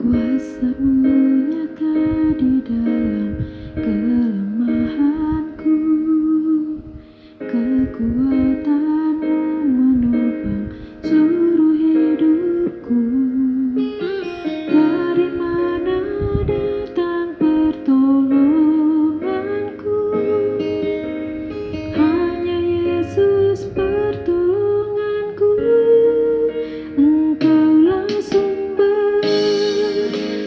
Kuasa-Mu nyata di dalam kelemahanku, kekuatan-Mu menopang seluruh hidupku. Dari mana datang pertolonganku? Hanya Yesus pertolonganku. Engkaulah sumber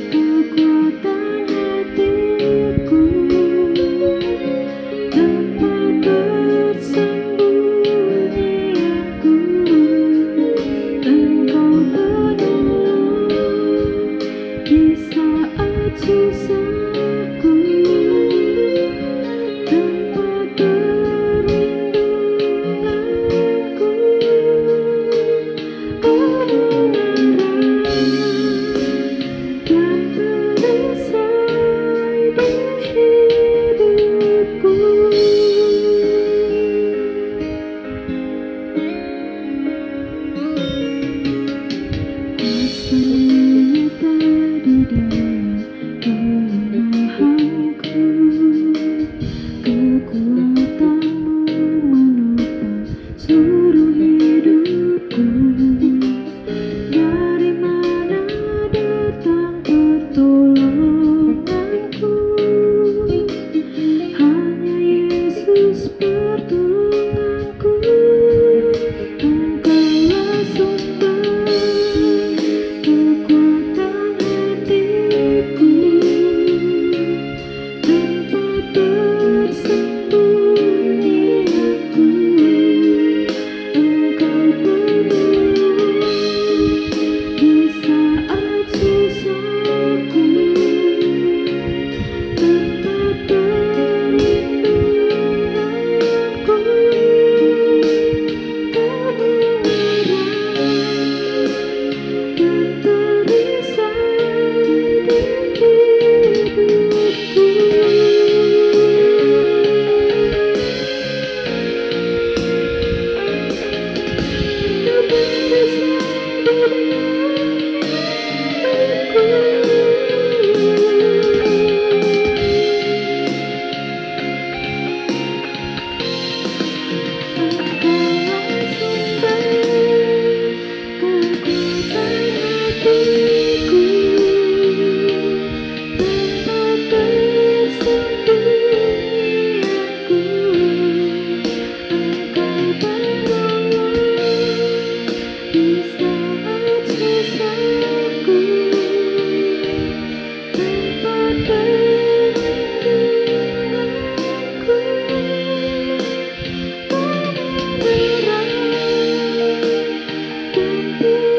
kekuatan hatiku, tempat persembunyianku. Engkau penolong di saat susahku, tempat perlindunganku. Kebenaran dan perisai di hidupku. Kuasa-Mu nyata di dalam kelemahanku, kekuatan-Mu menopang seluruh hidupku. Dari mana datang pertolonganku? Hanya Yesus pertolonganku. Engkaulah sumber kekuatan hatiku, tempat persembunyianku. Engkau penolong di saat susahku, tempat perlindunganku. Kebenaran dan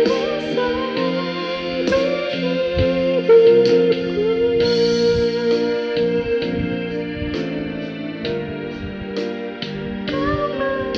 perisai di hidupku. Engkau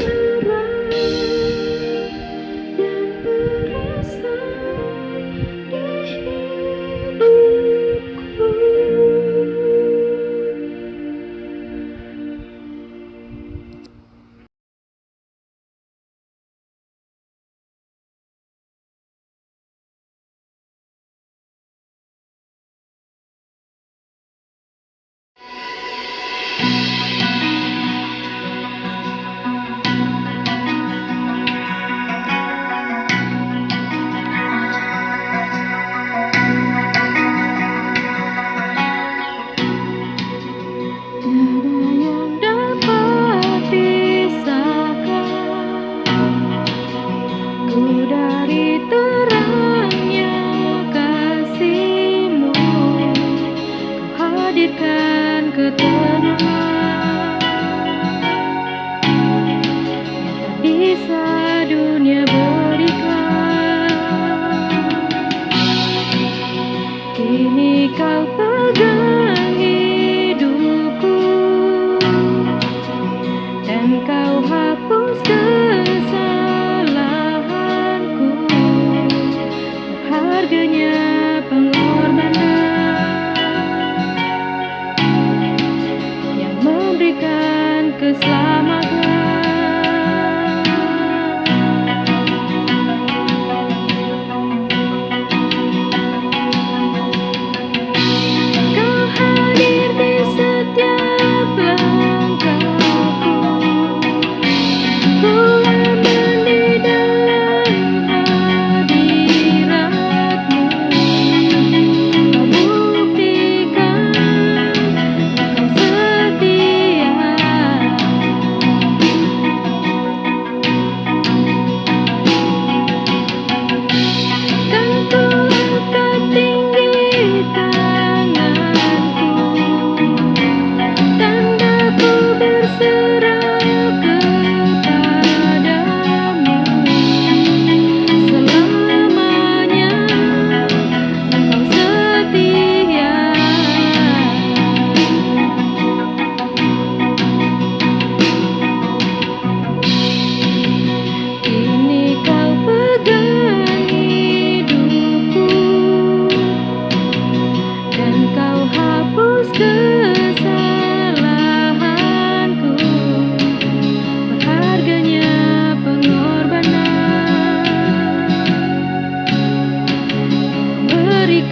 perisai tiada yang dapat pisahkanku dari terangnya kasih-Mu. Kau hadirkan ketenangan yang tak bisa dunia berikan. Kini Kau pegang hidupku, dan Kau hapus kesalahanku. Berharganya pengorbanan yang memberikan keselamatan.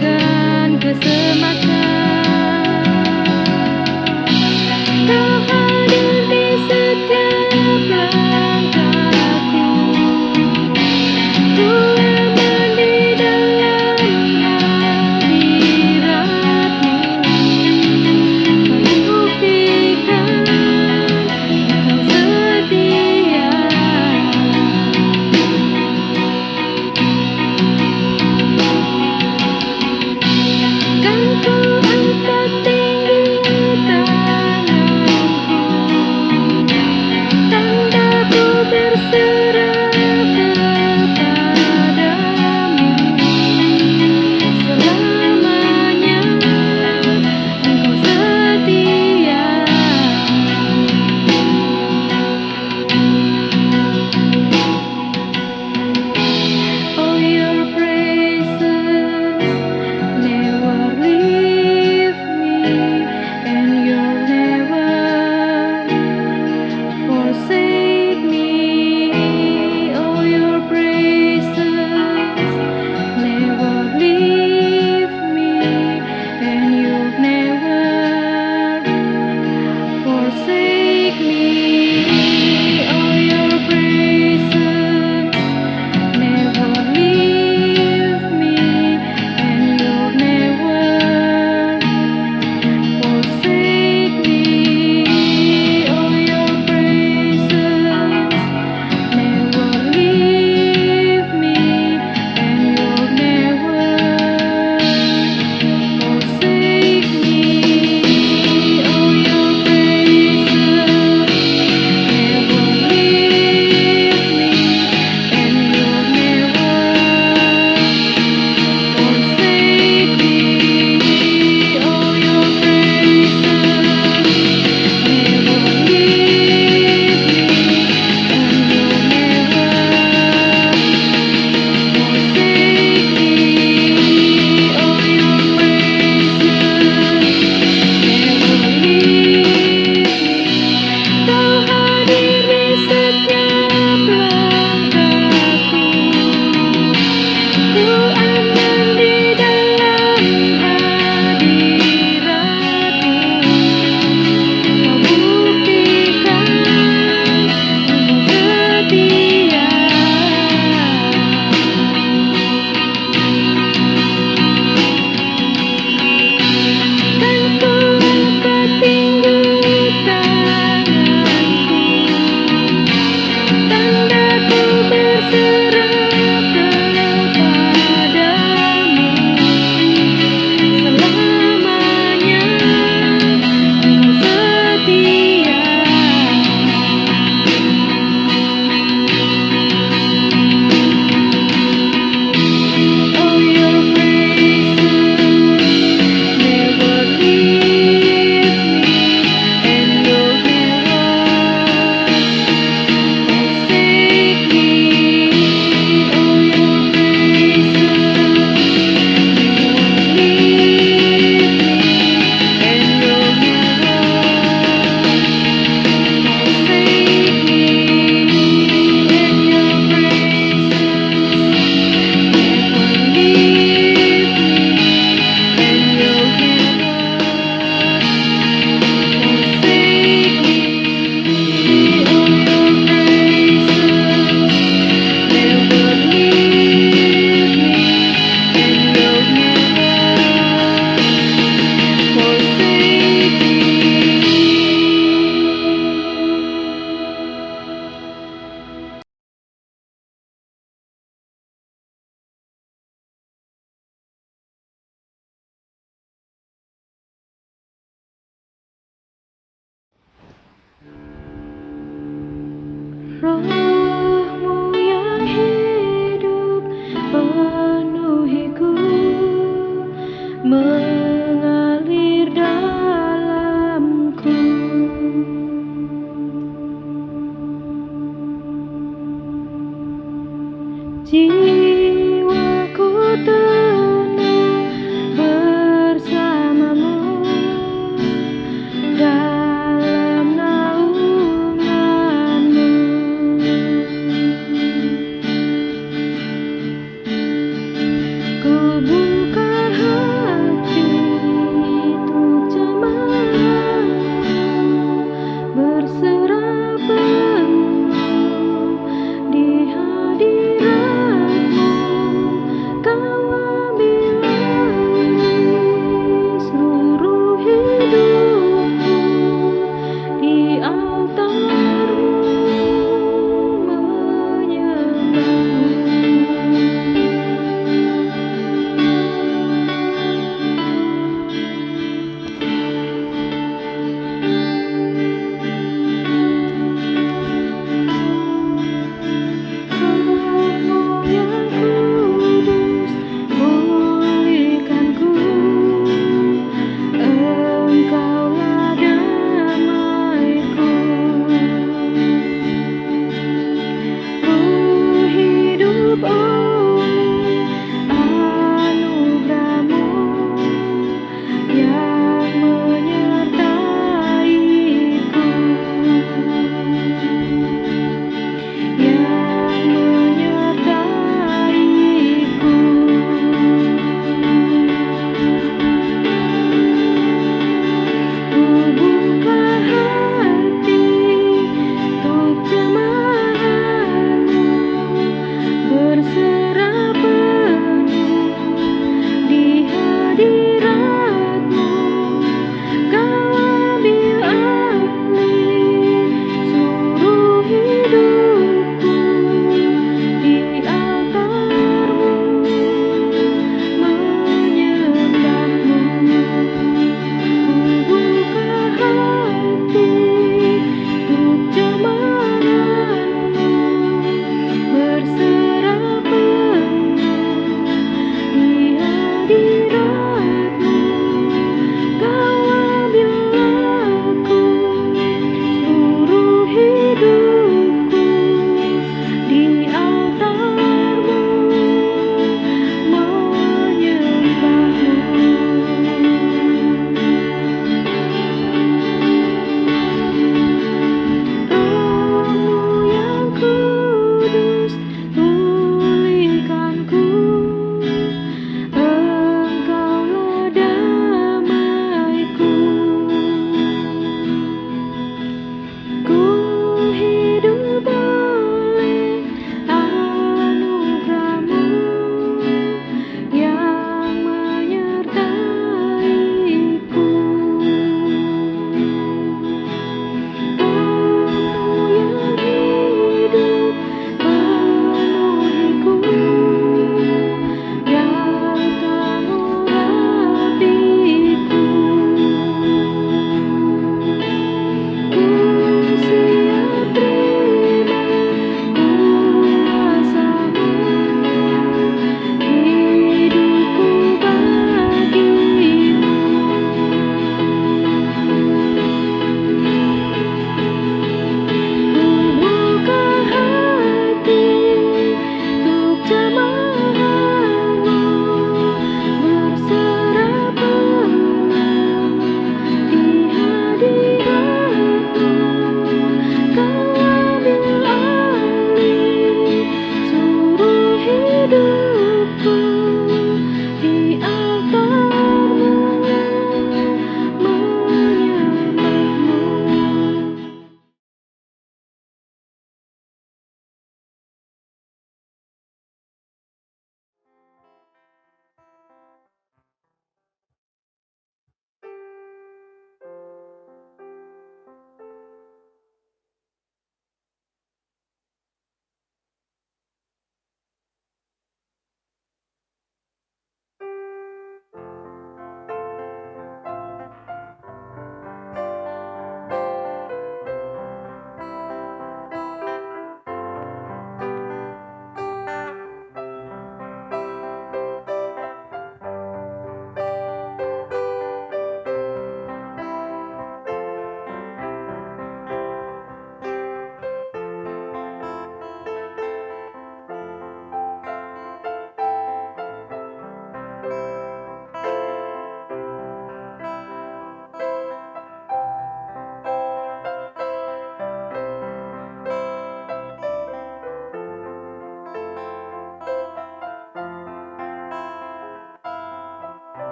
memberikan keselamatan. Kau hadir di setiap langkahku, ku aman di dalam hadirat-Mu. Kau buktikan Kau setia. Kan ku angkat tinggi tanganku, tanda ku berserah kepadamu. Selamanya Engkau setia. Oh, your presence never leave me, and you'll never forsake me. Oh, your presence never leave me, and you'll never forsake me. Oh, your presence never leave me, and you'll never forsake me. Oh, your presence never leave me, and you'll never forsake me. Oh, your presence never leave me, and you'll never forsake me. Oh, your presence never leave me, and you'll never forsake me. Oh, your presence never leave me. Kau hadir di setiap langkahku, ku aman di dalam hadirat-Mu. Kau buktikan Engkau setia. Kan ku angkat tinggi tanganku, tanda ku berserah kepadamu. Selamanya Engkau setia. Oh, your presence never leave me, and you'll never forsake me. Oh, your presence never leave me, and you'll never forsake me. And your presence never leave me, and you'll never forsake me. Oh, your presence never leave me, and you'll never forsake me. Roh-Mu yang hidup penuhiku, mengalir dalamku. Jiwaku tenang bersamamu dalam naungan-Mu. Ku buka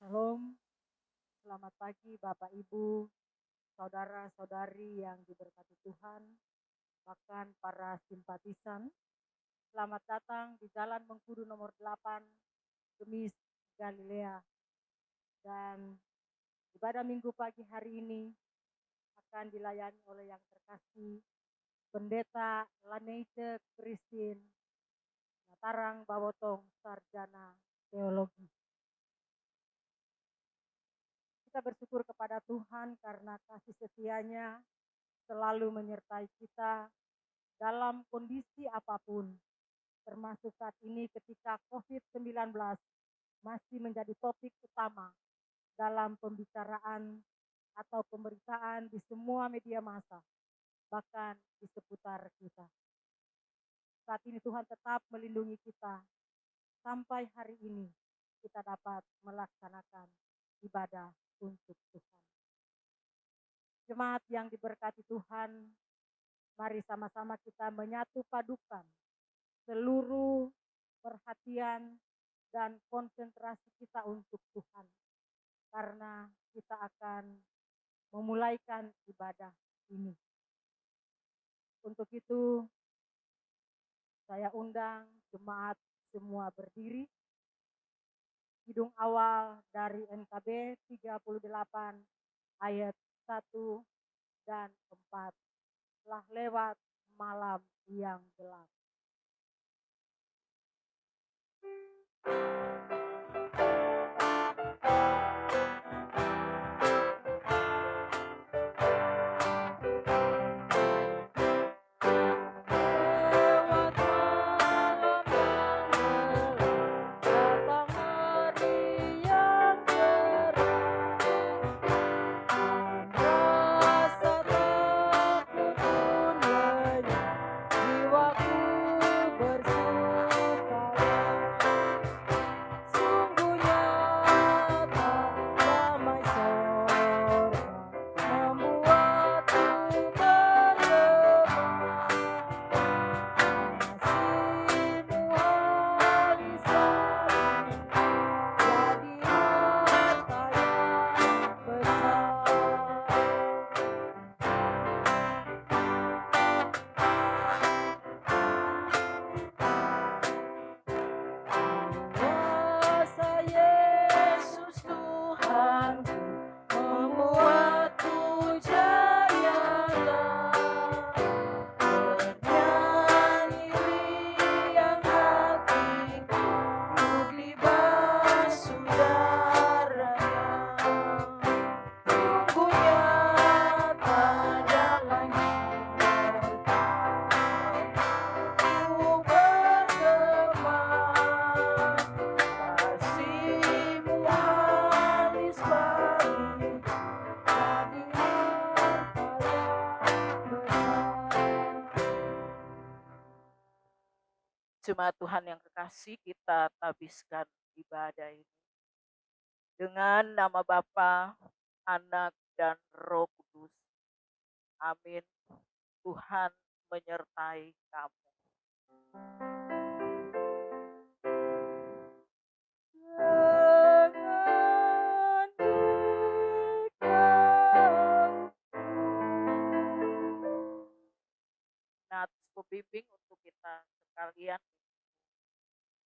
Shalom, selamat pagi Bapak Ibu, saudara-saudari yang diberkati Tuhan, bahkan para simpatisan. Selamat datang di Jalan Mengkudu nomor 8, Gemis, Galilea. Dan ibadah minggu pagi hari ini akan dilayani oleh yang terkasih Pendeta Laneite Christine Natarang Bawotong, Sarjana Teologi. Kita bersyukur kepada Tuhan karena kasih setianya selalu menyertai kita dalam kondisi apapun, termasuk saat ini ketika COVID-19 masih menjadi topik utama dalam pembicaraan atau pemberitaan di semua media massa, bahkan di seputar kita. Saat ini Tuhan tetap melindungi kita sampai hari ini kita dapat melaksanakan ibadah untuk Tuhan. Jemaat yang diberkati Tuhan, mari sama-sama kita menyatu padukan seluruh perhatian dan konsentrasi kita untuk Tuhan. Karena kita akan memulaikan ibadah ini. Untuk itu, saya undang jemaat semua berdiri. Kidung awal dari NKB 38 ayat 1 dan 4. Telah lewat malam yang gelap. Jemaat Tuhan yang kekasih, kita tabiskan ibadah ini dengan nama Bapa, Anak, dan Roh Kudus. Amin. Tuhan menyertai kamu. Nats pembimbing untuk kita sekalian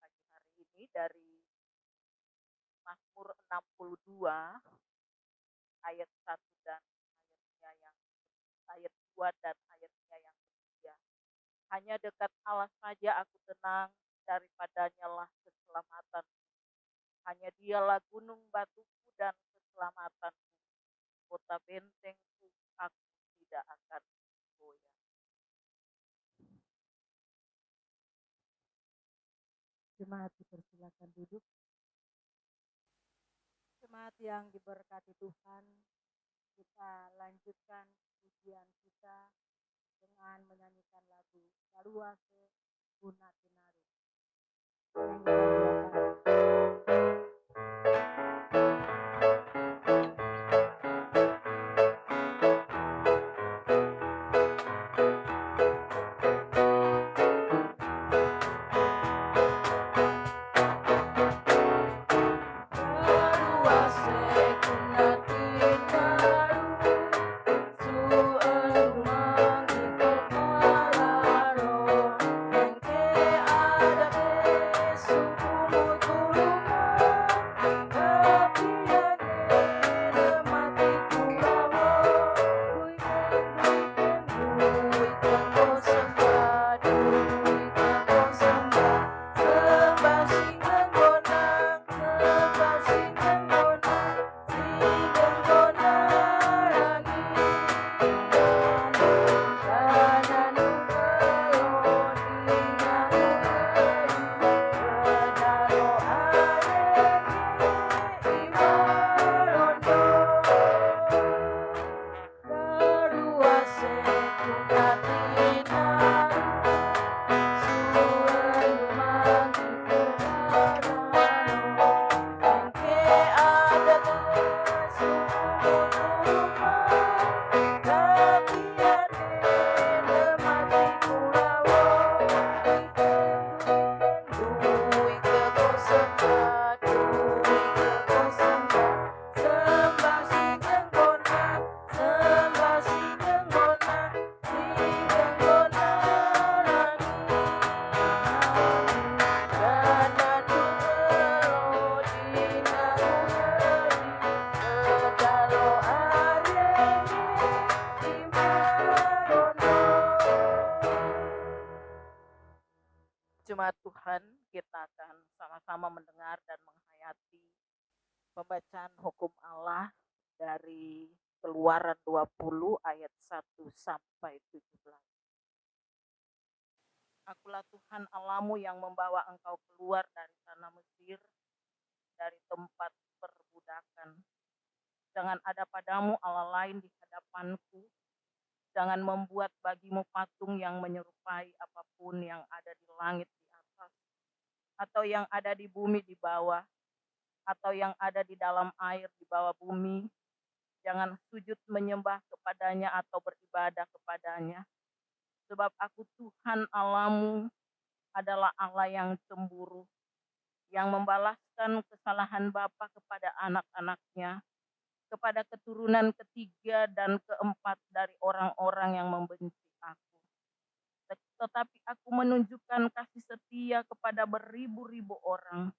pagi hari ini dari Mazmur 62 ayat 1 dan ayat 2 dan ayatnya yang ketiga. Hanya dekat Allah saja aku tenang, daripadanya lah keselamatan. Hanya dialah gunung batuku dan keselamatanku, kota bentengku, aku tidak akan goyah. Jemaat dipersilakan duduk. Jemaat yang diberkati Tuhan, kita lanjutkan pujian kita dengan menyanyikan lagu Galuase Gunatinaru. Galuase Tuhan, kita akan sama-sama mendengar dan menghayati pembacaan hukum Allah dari Keluaran 20 ayat 1 sampai 17. Akulah Tuhan Allahmu yang membawa engkau keluar dari tanah Mesir, dari tempat perbudakan. Jangan ada padamu Allah lain di hadapanku. Jangan membuat bagimu patung yang menyerupai apapun yang ada di langit di atas, atau yang ada di bumi di bawah, atau yang ada di dalam air di bawah bumi. Jangan sujud menyembah kepadanya atau beribadah kepadanya. Sebab aku Tuhan Allahmu adalah Allah yang cemburu, yang membalaskan kesalahan bapa kepada anak-anaknya, kepada keturunan ketiga dan keempat dari orang-orang yang membenci aku. Tetapi aku menunjukkan kasih setia kepada beribu-ribu orang,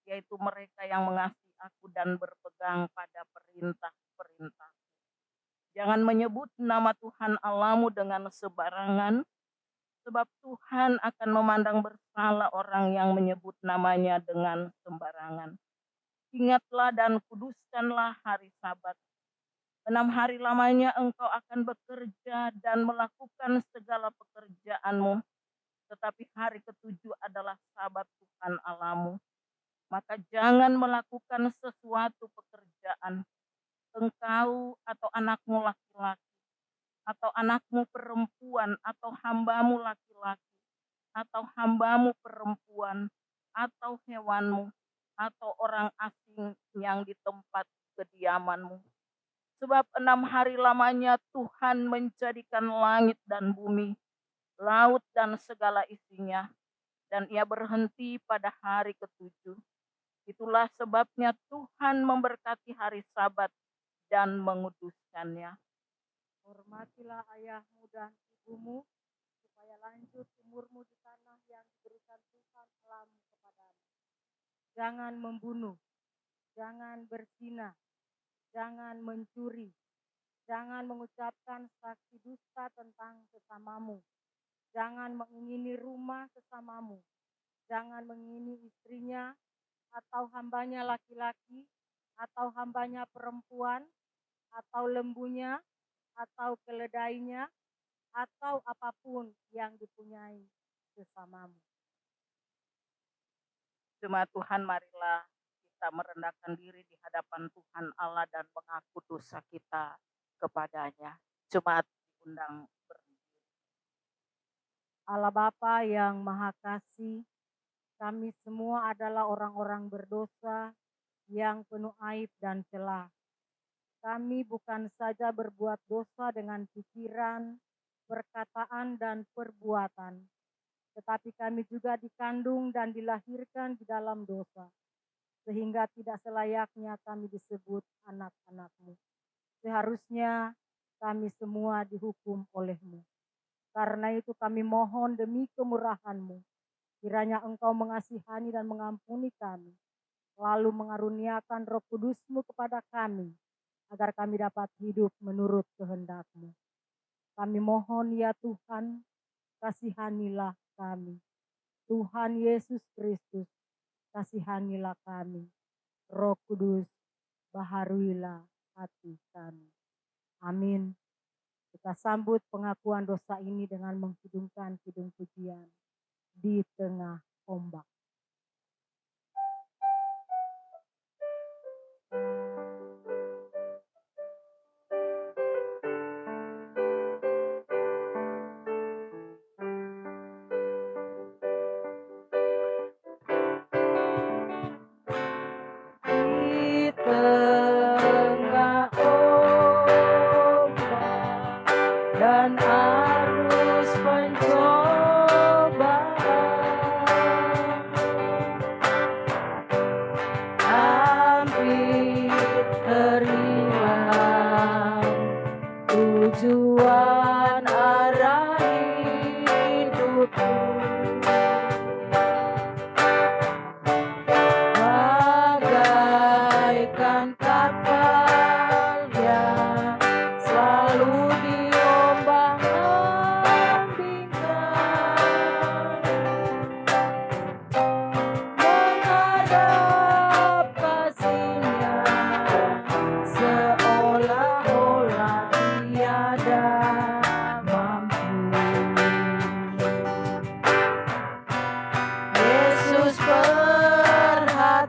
yaitu mereka yang mengasihi aku dan berpegang pada perintah-perintah. Jangan menyebut nama Tuhan Allahmu dengan sembarangan, sebab Tuhan akan memandang bersalah orang yang menyebut namanya dengan sembarangan. Ingatlah dan kuduskanlah hari Sabat. 6 hari lamanya engkau akan bekerja dan melakukan segala pekerjaanmu. Tetapi hari ketujuh adalah Sabat Tuhan Allahmu. Maka jangan melakukan sesuatu pekerjaan, engkau atau anakmu laki-laki, atau anakmu perempuan, atau hambamu laki-laki, atau hambamu perempuan, atau hewanmu, atau orang asing yang di tempat kediamanmu. Sebab 6 hari lamanya Tuhan menjadikan langit dan bumi, laut dan segala isinya, dan ia berhenti pada hari ketujuh. Itulah sebabnya Tuhan memberkati hari Sabat dan menguduskannya. Hormatilah ayahmu dan ibumu, supaya lanjut umurmu di tanah yang diberikan Tuhan Allahmu kepadamu. Jangan membunuh, jangan berzina, jangan mencuri, jangan mengucapkan saksi dusta tentang sesamamu, jangan mengingini rumah sesamamu, jangan mengingini istrinya, atau hambanya laki-laki, atau hambanya perempuan, atau lembunya, atau keledainya, atau apapun yang dipunyai sesamamu. Jemaat Tuhan, marilah kita merendahkan diri di hadapan Tuhan Allah dan mengaku dosa kita kepadanya. Jemaat diundang berdiri. Allah Bapa yang Maha Kasih, kami semua adalah orang-orang berdosa yang penuh aib dan celah. Kami bukan saja berbuat dosa dengan pikiran, perkataan, dan perbuatan, tetapi kami juga dikandung dan dilahirkan di dalam dosa, sehingga tidak selayaknya kami disebut anak-anak-Mu. Seharusnya kami semua dihukum oleh-Mu. Karena itu kami mohon demi kemurahan-Mu, kiranya Engkau mengasihani dan mengampuni kami, lalu mengaruniakan Roh Kudus-Mu kepada kami, agar kami dapat hidup menurut kehendak-Mu. Kami mohon ya Tuhan, kasihanilah kami. Tuhan Yesus Kristus, kasihanilah kami. Roh Kudus, baharuilah hati kami. Amin. Kita sambut pengakuan dosa ini dengan menghidungkan kidung pujian di tengah ombak. Dan arus pencobaan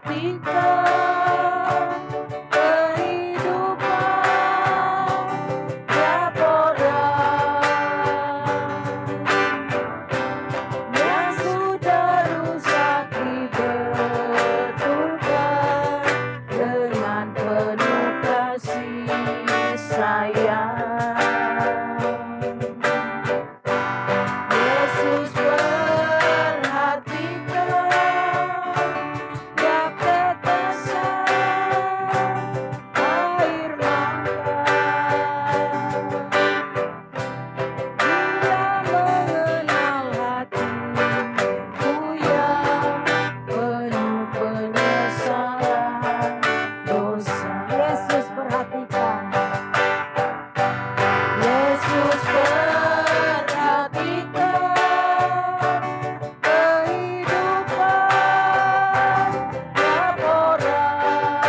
perhatikan kehidupan tiap orang yang sudah rusak dibetulkan dengan penuh kasih sayang. Yesus perhatikan tiap tetesan air mata. Dia mengenal hatiku yang penuh penyesalan dosa. Yesus perhatikan. Yesus perhatikan kehidupan tiap orang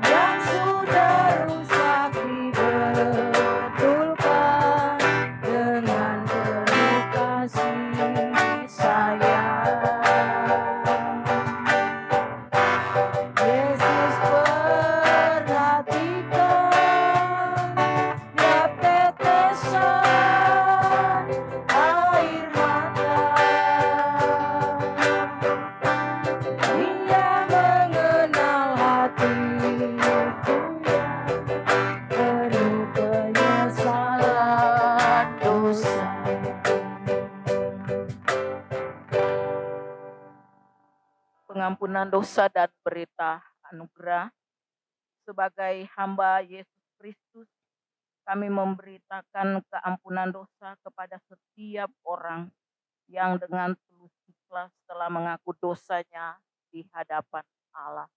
yang sudah rusak dibetulkan dengan penuh kasih sayang. Yesus perhatikan tiap tetesan air mata. Dia mengenal hatiku yang penuh penyesalan dosa. Pengampunan dosa dan berita anugerah. Sebagai hamba Yesus Kristus, kami memberitakan keampunan dosa kepada setiap orang yang dengan tulus ikhlas telah mengaku dosanya di hadapan Allah.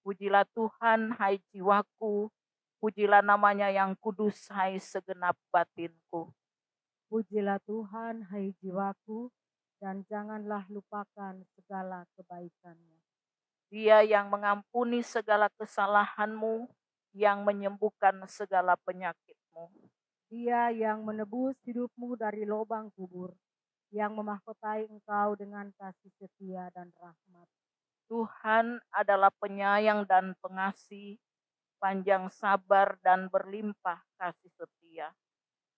Pujilah Tuhan, hai jiwaku, pujilah namanya yang kudus, hai segenap batinku. Pujilah Tuhan, hai jiwaku, dan janganlah lupakan segala kebaikannya. Dia yang mengampuni segala kesalahanmu, yang menyembuhkan segala penyakitmu. Dia yang menebus hidupmu dari lubang kubur, yang memahkotai engkau dengan kasih setia dan rahmat. Tuhan adalah penyayang dan pengasih, panjang sabar dan berlimpah kasih setia.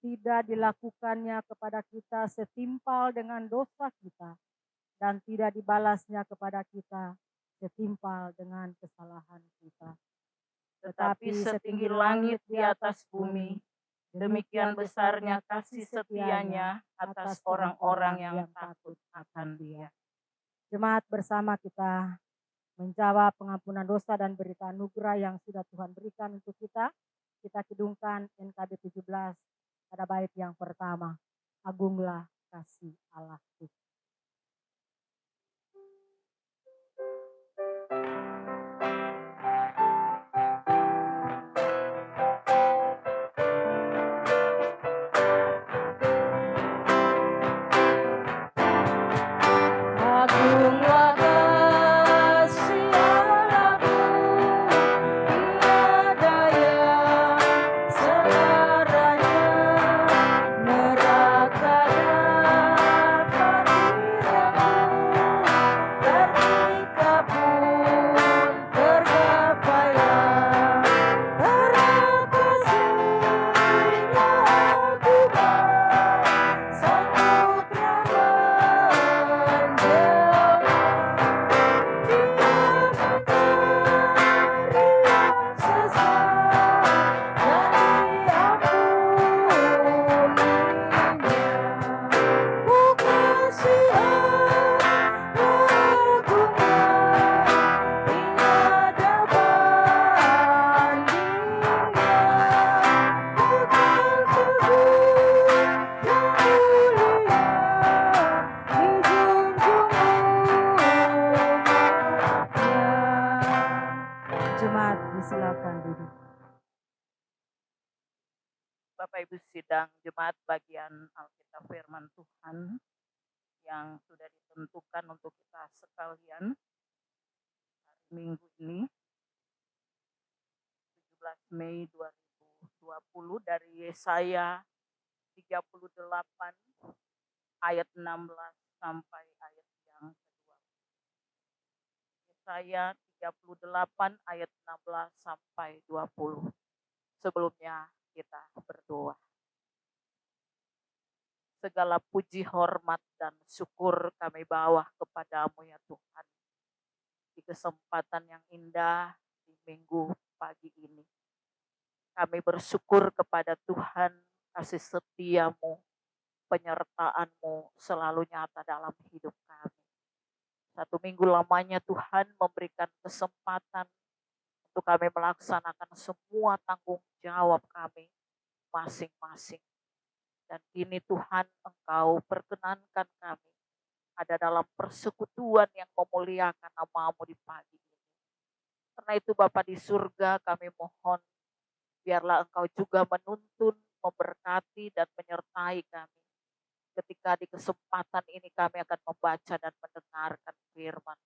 Tidak dilakukannya kepada kita setimpal dengan dosa kita, dan tidak dibalasnya kepada kita setimpal dengan kesalahan kita. Tetapi setinggi langit di atas bumi, demikian besarnya kasih setianya atas orang-orang yang takut akan Dia. Jemaat, bersama kita menjawab pengampunan dosa dan berita anugerah yang sudah Tuhan berikan untuk kita. Kita kidungkan NKB 17 pada bait yang pertama. Agunglah kasih Allahku. Agunglah kasih Allahku, tiada yang selaranya. Neraka dapat direngkuh, ketika pun tergapailah. Karena kasih-Nya agungan, Sang Putra Jemaat, disilakan duduk. Bapak Ibu sidang jemaat bagian Alkitab firman Tuhan yang sudah ditentukan untuk kita sekalian hari Minggu ini 17 Mei 2020 dari Yesaya 38 ayat 16 sampai ayat yang Yesaya 38 ayat 16 sampai 20. Sebelumnya kita berdoa. Segala puji, hormat, dan syukur kami bawa kepadamu ya Tuhan. Di kesempatan yang indah di minggu pagi ini. Kami bersyukur kepada Tuhan, kasih setiamu, penyertaan-Mu selalu nyata dalam hidup kami. 1 minggu lamanya Tuhan memberikan kesempatan untuk kami melaksanakan semua tanggung jawab kami masing-masing. Dan kini Tuhan Engkau perkenankan kami ada dalam persekutuan yang memuliakan nama-Mu di pagi ini. Karena itu Bapa di surga kami mohon, biarlah Engkau juga menuntun, memberkati dan menyertai kami. Ketika di kesempatan ini kami akan membaca dan mendengarkan firman.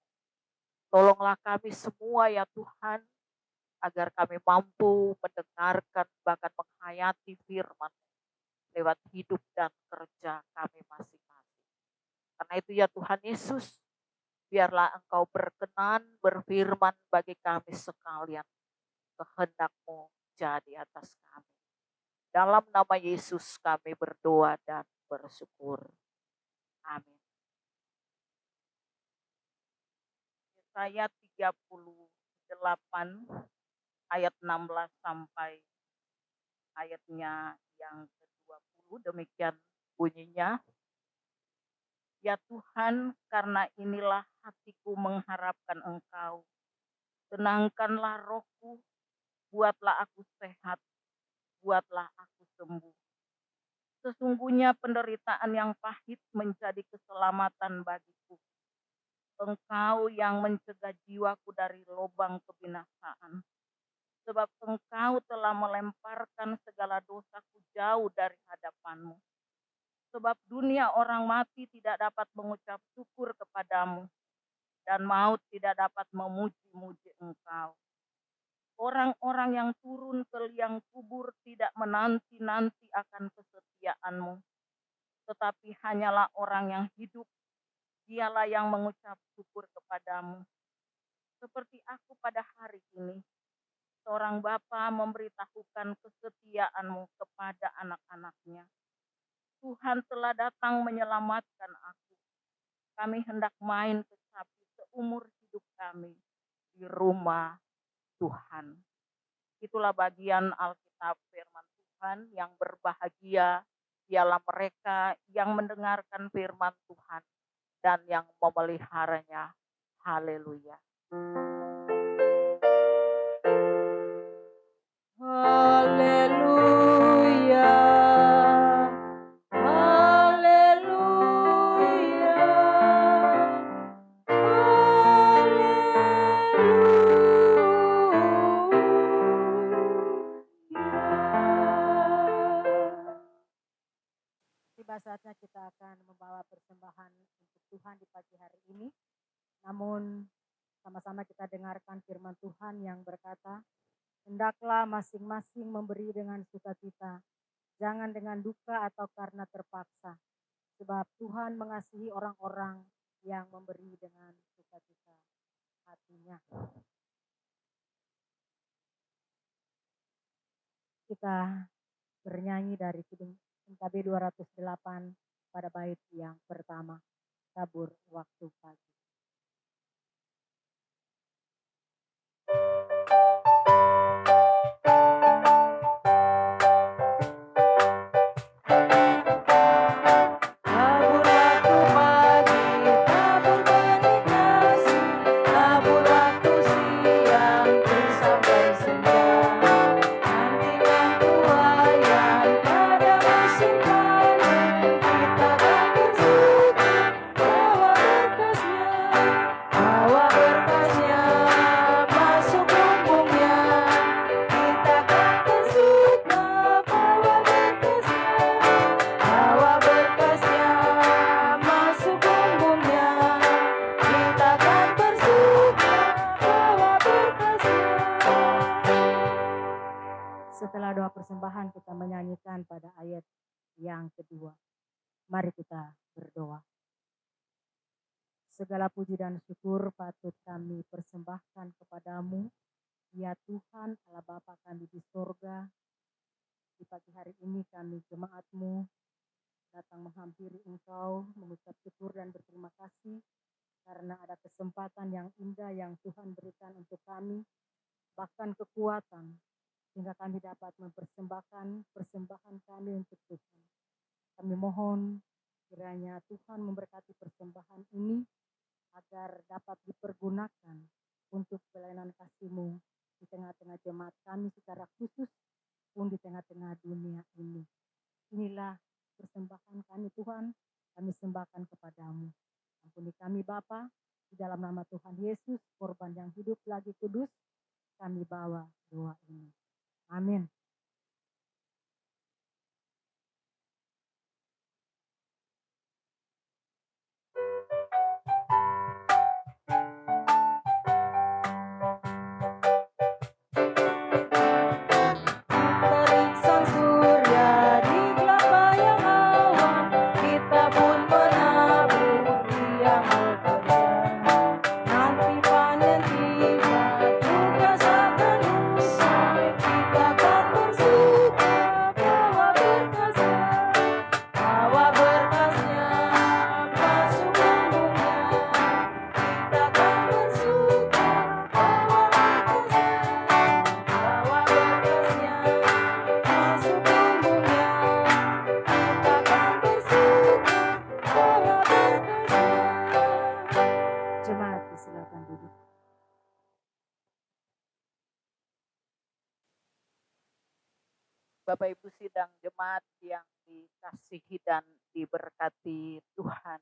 Tolonglah kami semua ya Tuhan, agar kami mampu mendengarkan bahkan menghayati firman lewat hidup dan kerja kami masing-masing. Karena itu ya Tuhan Yesus, biarlah Engkau berkenan berfirman bagi kami sekalian. Kehendak-Mu jadi atas kami. Dalam nama Yesus kami berdoa dan bersyukur. Amin. Yesaya 38 ayat 16 sampai ayatnya yang ke-20, demikian bunyinya. Ya Tuhan, karena inilah hatiku mengharapkan Engkau. Tenangkanlah rohku, buatlah aku sehat, buatlah aku sembuh. Sesungguhnya penderitaan yang pahit menjadi keselamatan bagiku. Engkau yang mencegah jiwaku dari lubang kebinasaan. Sebab Engkau telah melemparkan segala dosaku jauh dari hadapan-Mu. Sebab dunia orang mati tidak dapat mengucap syukur kepadamu, dan maut tidak dapat memuji-muji Engkau. Orang-orang yang turun ke liang kubur tidak menanti-nanti akan kesetiaan-Mu, tetapi hanyalah orang yang hidup, dialah yang mengucap syukur kepadamu. Seperti aku pada hari ini, seorang bapa memberitahukan kesetiaan-Mu kepada anak-anaknya. Tuhan telah datang menyelamatkan aku. Kami hendak main kecapi seumur hidup kami di rumah Tuhan. Itulah bagian Alkitab firman Tuhan. Yang berbahagia ialah mereka yang mendengarkan firman Tuhan dan yang memeliharanya. Haleluya. Haleluya. Haleluya. Haleluya. Tiba saatnya kita akan membawa persembahan untuk Tuhan di pagi hari ini. Namun sama-sama kita dengarkan firman Tuhan yang berkata, hendaklah masing-masing memberi dengan sukacita, jangan dengan duka atau karena terpaksa. Sebab Tuhan mengasihi orang-orang yang memberi dengan sukacita hatinya. Kita bernyanyi dari Kidung KB 208 pada bait yang pertama, Tabur Waktu Pagi. Kita akan bersyukur bahwa berkasnya Segala puji dan syukur patut kami persembahkan kepadamu, ya Tuhan Allah Bapa kami di sorga. Di pagi hari ini kami jemaatmu datang menghampiri Engkau, mengucap syukur dan berterima kasih karena ada kesempatan yang indah yang Tuhan berikan untuk kami, bahkan kekuatan, sehingga kami dapat mempersembahkan persembahan kami untuk Tuhan. Kami mohon kiranya Tuhan memberkati persembahan ini agar dapat dipergunakan untuk pelayanan kasih-Mu di tengah-tengah jemaat kami secara khusus pun di tengah-tengah dunia ini. Inilah persembahan kami Tuhan, kami sembahkan kepadamu. Ampuni kami Bapa, di dalam nama Tuhan Yesus, korban yang hidup lagi kudus, kami bawa doa ini. Amin. Terik sang surya di gelap awan, kita pun menabur yang bekerja. Nanti panen tiba, tugas akan usai, kita akan bersuka bawa berkasnya masuk bumbungnya. Kita akan bersuka bawa berkasnya masuk bumbungnya. Kita akan bersuka bawa berkasnya. Jemaat silakan duduk. Bapak Ibu sidang jemaat yang dikasihi dan diberkati Tuhan.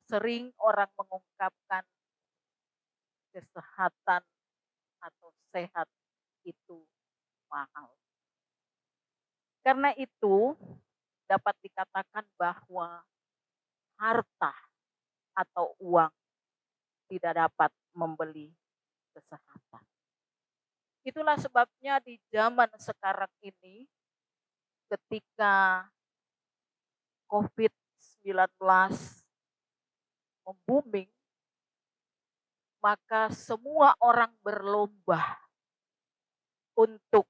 Sering orang mengungkapkan kesehatan atau sehat itu mahal. Karena itu dapat dikatakan bahwa harta atau uang tidak dapat membeli kesehatan. Itulah sebabnya di zaman sekarang ini ketika COVID-19 membooming, maka semua orang berlomba untuk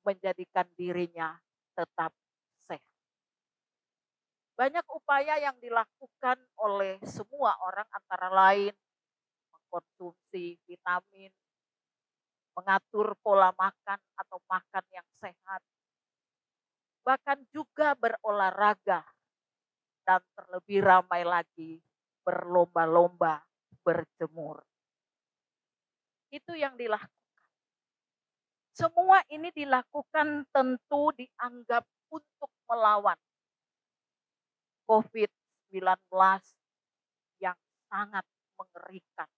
menjadikan dirinya tetap sehat. Banyak upaya yang dilakukan oleh semua orang antara lain mengkonsumsi vitamin, mengatur pola makan atau makan yang sehat, bahkan juga berolahraga, dan terlebih ramai lagi berlomba-lomba berjemur. Itu yang dilakukan. Semua ini dilakukan tentu dianggap untuk melawan COVID-19 yang sangat mengerikan.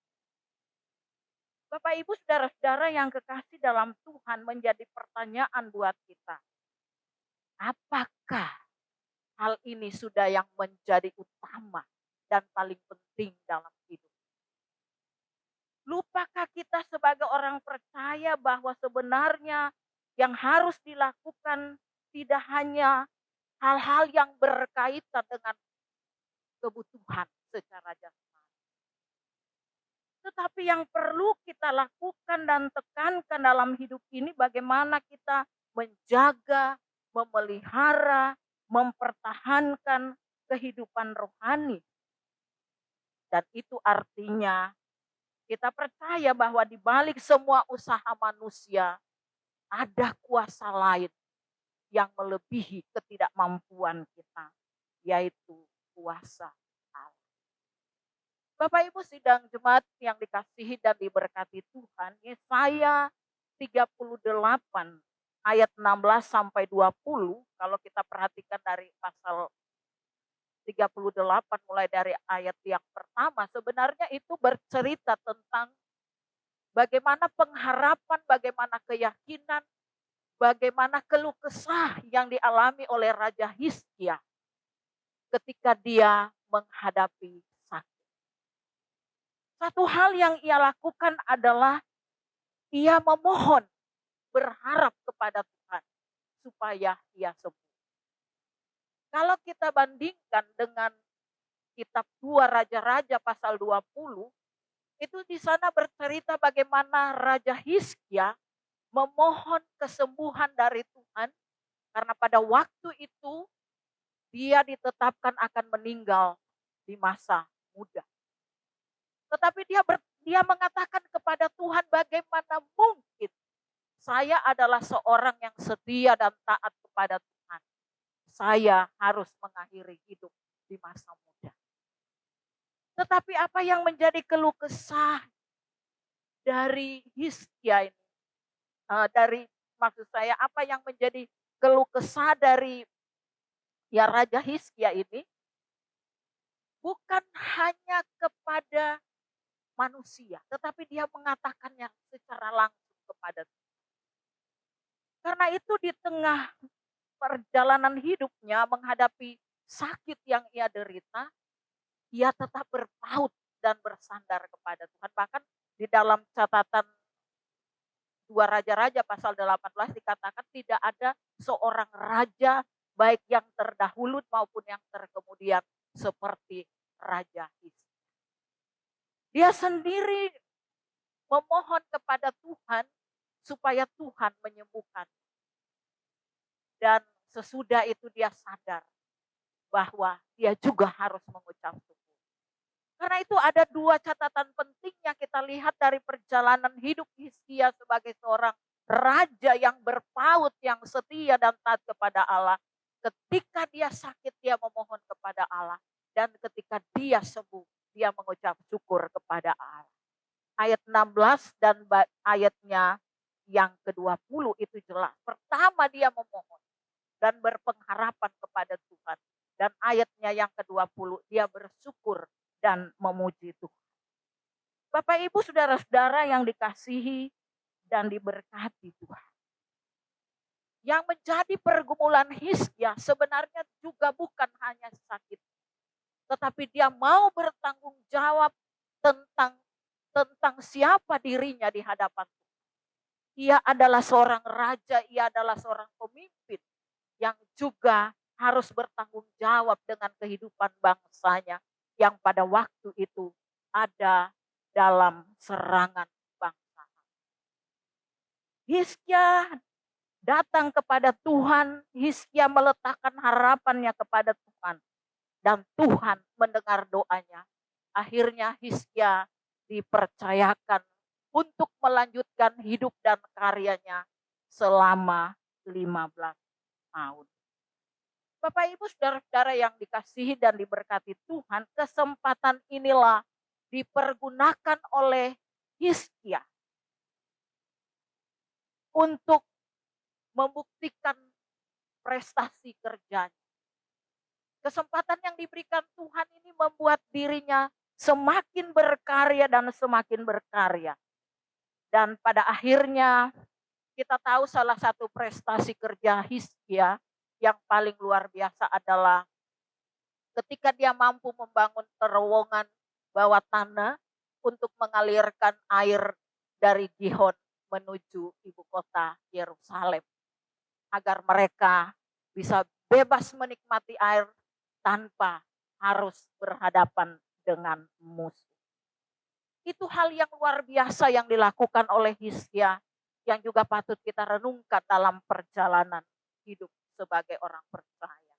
Bapak Ibu saudara-saudara yang kekasih dalam Tuhan, menjadi pertanyaan buat kita. Apakah hal ini sudah yang menjadi utama dan paling penting dalam hidup? Lupakah kita sebagai orang percaya bahwa sebenarnya yang harus dilakukan tidak hanya hal-hal yang berkaitan dengan kebutuhan secara jasmani, tetapi yang perlu kita lakukan dan tekankan dalam hidup ini bagaimana kita menjaga, memelihara, mempertahankan kehidupan rohani. Dan itu artinya kita percaya bahwa di balik semua usaha manusia ada kuasa lain yang melebihi ketidakmampuan kita, yaitu kuasa Allah. Bapak Ibu sidang jemaat yang dikasihi dan diberkati Tuhan, Yesaya 38 ayat 16 sampai 20, kalau kita perhatikan dari pasal 38 mulai dari ayat yang pertama, sebenarnya itu bercerita tentang bagaimana pengharapan, bagaimana keyakinan, bagaimana keluh kesah yang dialami oleh Raja Hizkia ketika dia menghadapi sakit. Satu hal yang ia lakukan adalah ia memohon, berharap kepada Tuhan supaya ia sembuh. Kalau kita bandingkan dengan kitab 2 Raja-Raja pasal 20, itu di sana bercerita bagaimana Raja Hizkia memohon kesembuhan dari Tuhan karena pada waktu itu dia ditetapkan akan meninggal di masa muda. Tetapi dia mengatakan kepada Tuhan, bagaimana mungkin saya adalah seorang yang setia dan taat kepada Tuhan. Saya harus mengakhiri hidup di masa muda. Tetapi apa yang menjadi keluh kesah dari Hizkia ini? Maksud saya apa yang menjadi keluh kesah dari Raja Hizkia ini? Bukan hanya kepada manusia, tetapi dia mengatakannya secara langsung kepada Tuhan. Karena itu di tengah perjalanan hidupnya menghadapi sakit yang ia derita, ia tetap berpaut dan bersandar kepada Tuhan. Bahkan di dalam catatan 2 Raja-Raja pasal 18 dikatakan tidak ada seorang raja baik yang terdahulu maupun yang terkemudian seperti Raja Hizkia. Dia sendiri memohon kepada Tuhan supaya Tuhan menyembuhkan. Dan sesudah itu dia sadar bahwa dia juga harus mengucap syukur. Karena itu ada 2 catatan penting yang kita lihat dari perjalanan hidup Hizkia sebagai seorang raja yang berpaut, yang setia dan taat kepada Allah. Ketika dia sakit, dia memohon kepada Allah. Dan ketika dia sembuh, dia mengucap syukur kepada Allah. Ayat 16 dan ayatnya yang ke-20 itu jelas. Pertama dia memohon dan berpengharapan kepada Tuhan. Dan ayatnya yang ke-20 dia bersyukur dan memuji Tuhan. Bapak Ibu saudara-saudara yang dikasihi dan diberkati Tuhan. Yang menjadi pergumulan Hizkia sebenarnya juga bukan hanya sakit. Tetapi dia mau bertanggung jawab tentang siapa dirinya di hadapan Tuhan. Ia adalah seorang raja, ia adalah seorang pemimpin yang juga harus bertanggung jawab dengan kehidupan bangsanya yang pada waktu itu ada dalam serangan bangsa. Hizkia datang kepada Tuhan, Hizkia meletakkan harapannya kepada Tuhan. Dan Tuhan mendengar doanya. Akhirnya Hizkia dipercayakan untuk melanjutkan hidup dan karyanya selama 15 tahun. Bapak Ibu saudara-saudara yang dikasihi dan diberkati Tuhan, kesempatan inilah dipergunakan oleh Hizkia untuk membuktikan prestasi kerjanya. Kesempatan yang diberikan Tuhan ini membuat dirinya semakin berkarya dan semakin berkarya. Dan pada akhirnya kita tahu salah satu prestasi kerja Hizkia yang paling luar biasa adalah ketika dia mampu membangun terowongan bawah tanah untuk mengalirkan air dari Gihon menuju ibu kota Yerusalem. Agar mereka bisa bebas menikmati air tanpa harus berhadapan dengan musuh. Itu hal yang luar biasa yang dilakukan oleh Hizkia yang juga patut kita renungkan dalam perjalanan hidup sebagai orang percaya.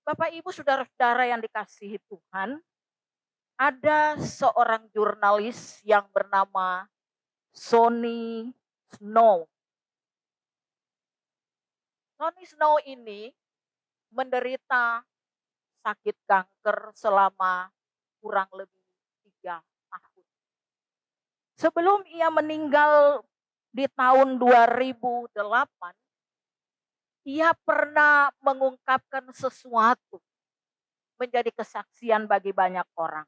Bapak Ibu saudara-saudara yang dikasihi Tuhan, ada seorang jurnalis yang bernama Sonny Snow. Sonny Snow ini menderita sakit kanker selama kurang lebih 3 tahun. Sebelum ia meninggal di tahun 2008, ia pernah mengungkapkan sesuatu menjadi kesaksian bagi banyak orang.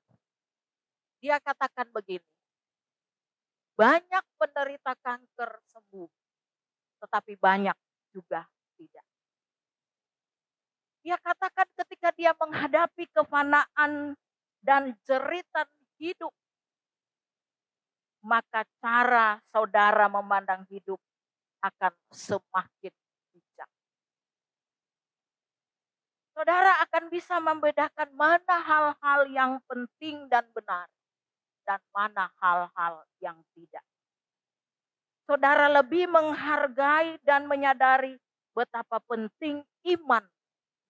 Dia katakan begini, banyak penderita kanker sembuh, tetapi banyak juga tidak. Dia katakan ketika dia menghadapi kefanaan dan jeritan hidup, maka cara saudara memandang hidup akan semakin bijak. Saudara akan bisa membedakan mana hal-hal yang penting dan benar dan mana hal-hal yang tidak. Saudara lebih menghargai dan menyadari betapa penting iman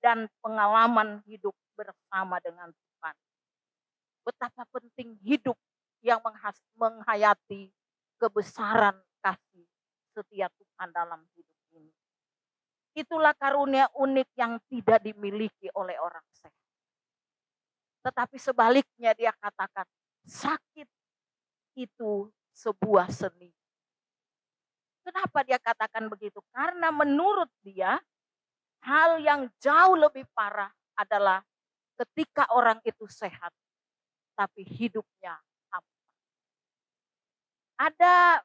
dan pengalaman hidup bersama dengan Tuhan. Betapa penting hidup yang menghayati kebesaran kasih setia Tuhan dalam hidup ini. Itulah karunia unik yang tidak dimiliki oleh orang sehat. Tetapi sebaliknya dia katakan, sakit itu sebuah seni. Kenapa dia katakan begitu? Karena menurut dia, hal yang jauh lebih parah adalah ketika orang itu sehat, tapi hidupnya hampa. Ada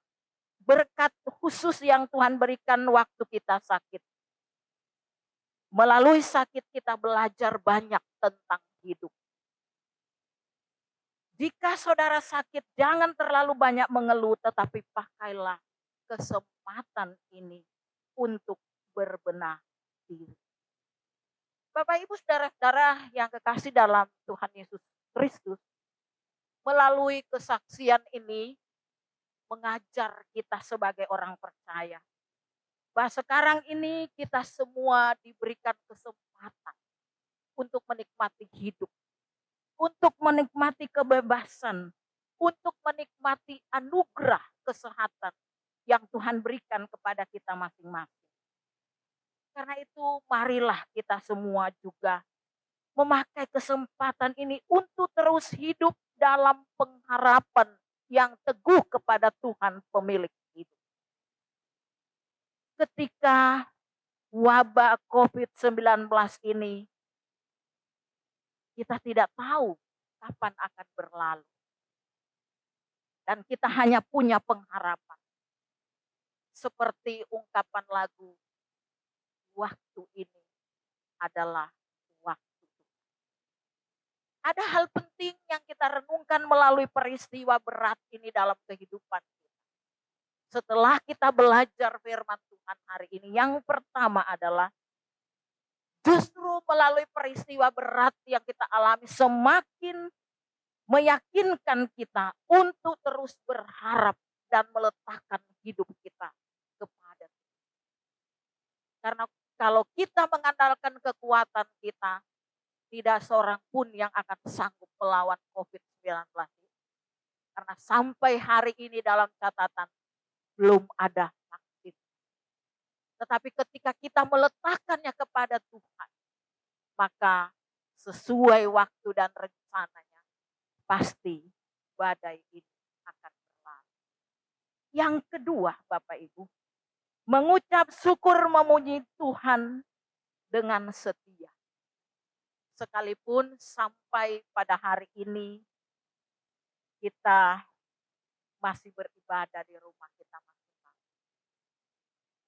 berkat khusus yang Tuhan berikan waktu kita sakit. Melalui sakit kita belajar banyak tentang hidup. Jika saudara sakit, jangan terlalu banyak mengeluh, tetapi pakailah kesempatan ini untuk berbenah diri. Bapak Ibu saudara-saudara yang kekasih dalam Tuhan Yesus Kristus, melalui kesaksian ini mengajar kita sebagai orang percaya bahwa sekarang ini kita semua diberikan kesempatan untuk menikmati hidup, untuk menikmati kebebasan, untuk menikmati anugerah kesehatan yang Tuhan berikan kepada kita masing-masing. Karena itu marilah kita semua juga memakai kesempatan ini untuk terus hidup dalam pengharapan yang teguh kepada Tuhan pemilik hidup. Ketika wabah COVID-19 ini, kita tidak tahu kapan akan berlalu. Dan kita hanya punya pengharapan. Seperti ungkapan lagu, waktu ini adalah waktu. Ada hal penting yang kita renungkan melalui peristiwa berat ini dalam kehidupan kita. Setelah kita belajar firman Tuhan hari ini, yang pertama adalah justru melalui peristiwa berat yang kita alami semakin meyakinkan kita untuk terus berharap dan meletakkan hidup kita kepada Tuhan. Karena kalau kita mengandalkan kekuatan kita, tidak seorang pun yang akan sanggup melawan COVID-19. Karena sampai hari ini dalam catatan belum ada vaksin. Tetapi ketika kita meletakkannya kepada Tuhan, maka sesuai waktu dan rencananya, pasti badai ini akan berlalu. Yang kedua, Bapak Ibu, mengucap syukur memuji Tuhan dengan setia. Sekalipun sampai pada hari ini kita masih beribadah di rumah kita masing-masing.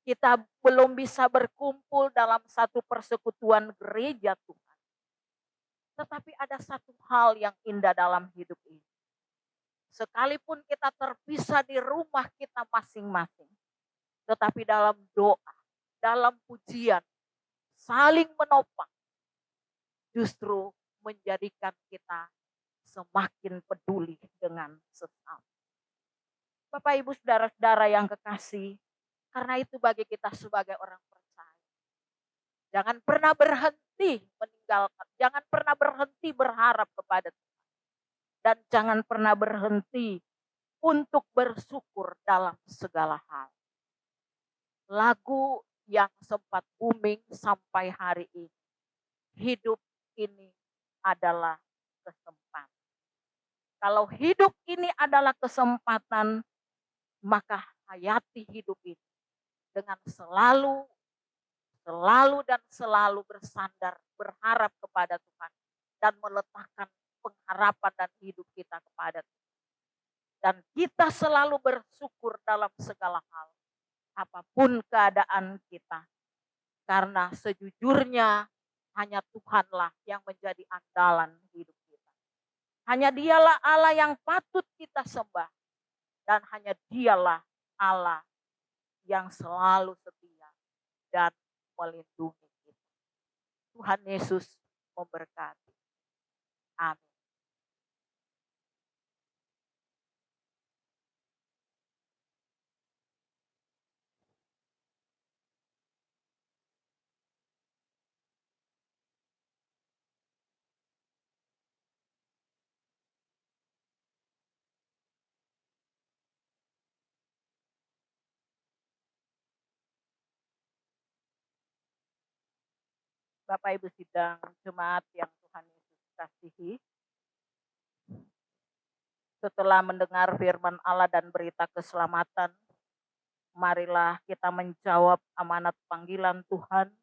Kita belum bisa berkumpul dalam satu persekutuan gereja Tuhan. Tetapi ada satu hal yang indah dalam hidup ini. Sekalipun kita terpisah di rumah kita masing-masing, tetapi dalam doa, dalam pujian, saling menopang, justru menjadikan kita semakin peduli dengan sesama. Bapak Ibu saudara-saudara yang kekasih, karena itu bagi kita sebagai orang percaya, jangan pernah berhenti meninggalkan, jangan pernah berhenti berharap kepada Tuhan. Dan jangan pernah berhenti untuk bersyukur dalam segala hal. Lagu yang sempat booming sampai hari ini, hidup ini adalah kesempatan. Kalau hidup ini adalah kesempatan, maka hayati hidup ini dengan selalu dan selalu bersandar, berharap kepada Tuhan dan meletakkan pengharapan dan hidup kita kepada Tuhan. Dan kita selalu bersyukur dalam segala hal, apapun keadaan kita. Karena sejujurnya hanya Tuhanlah yang menjadi andalan hidup kita. Hanya Dialah Allah yang patut kita sembah. Dan hanya Dialah Allah yang selalu setia dan melindungi kita. Tuhan Yesus memberkati. Amin. Bapak Ibu sidang jemaat yang Tuhan Yesus kasihi, setelah mendengar firman Allah dan berita keselamatan, marilah kita menjawab amanat panggilan Tuhan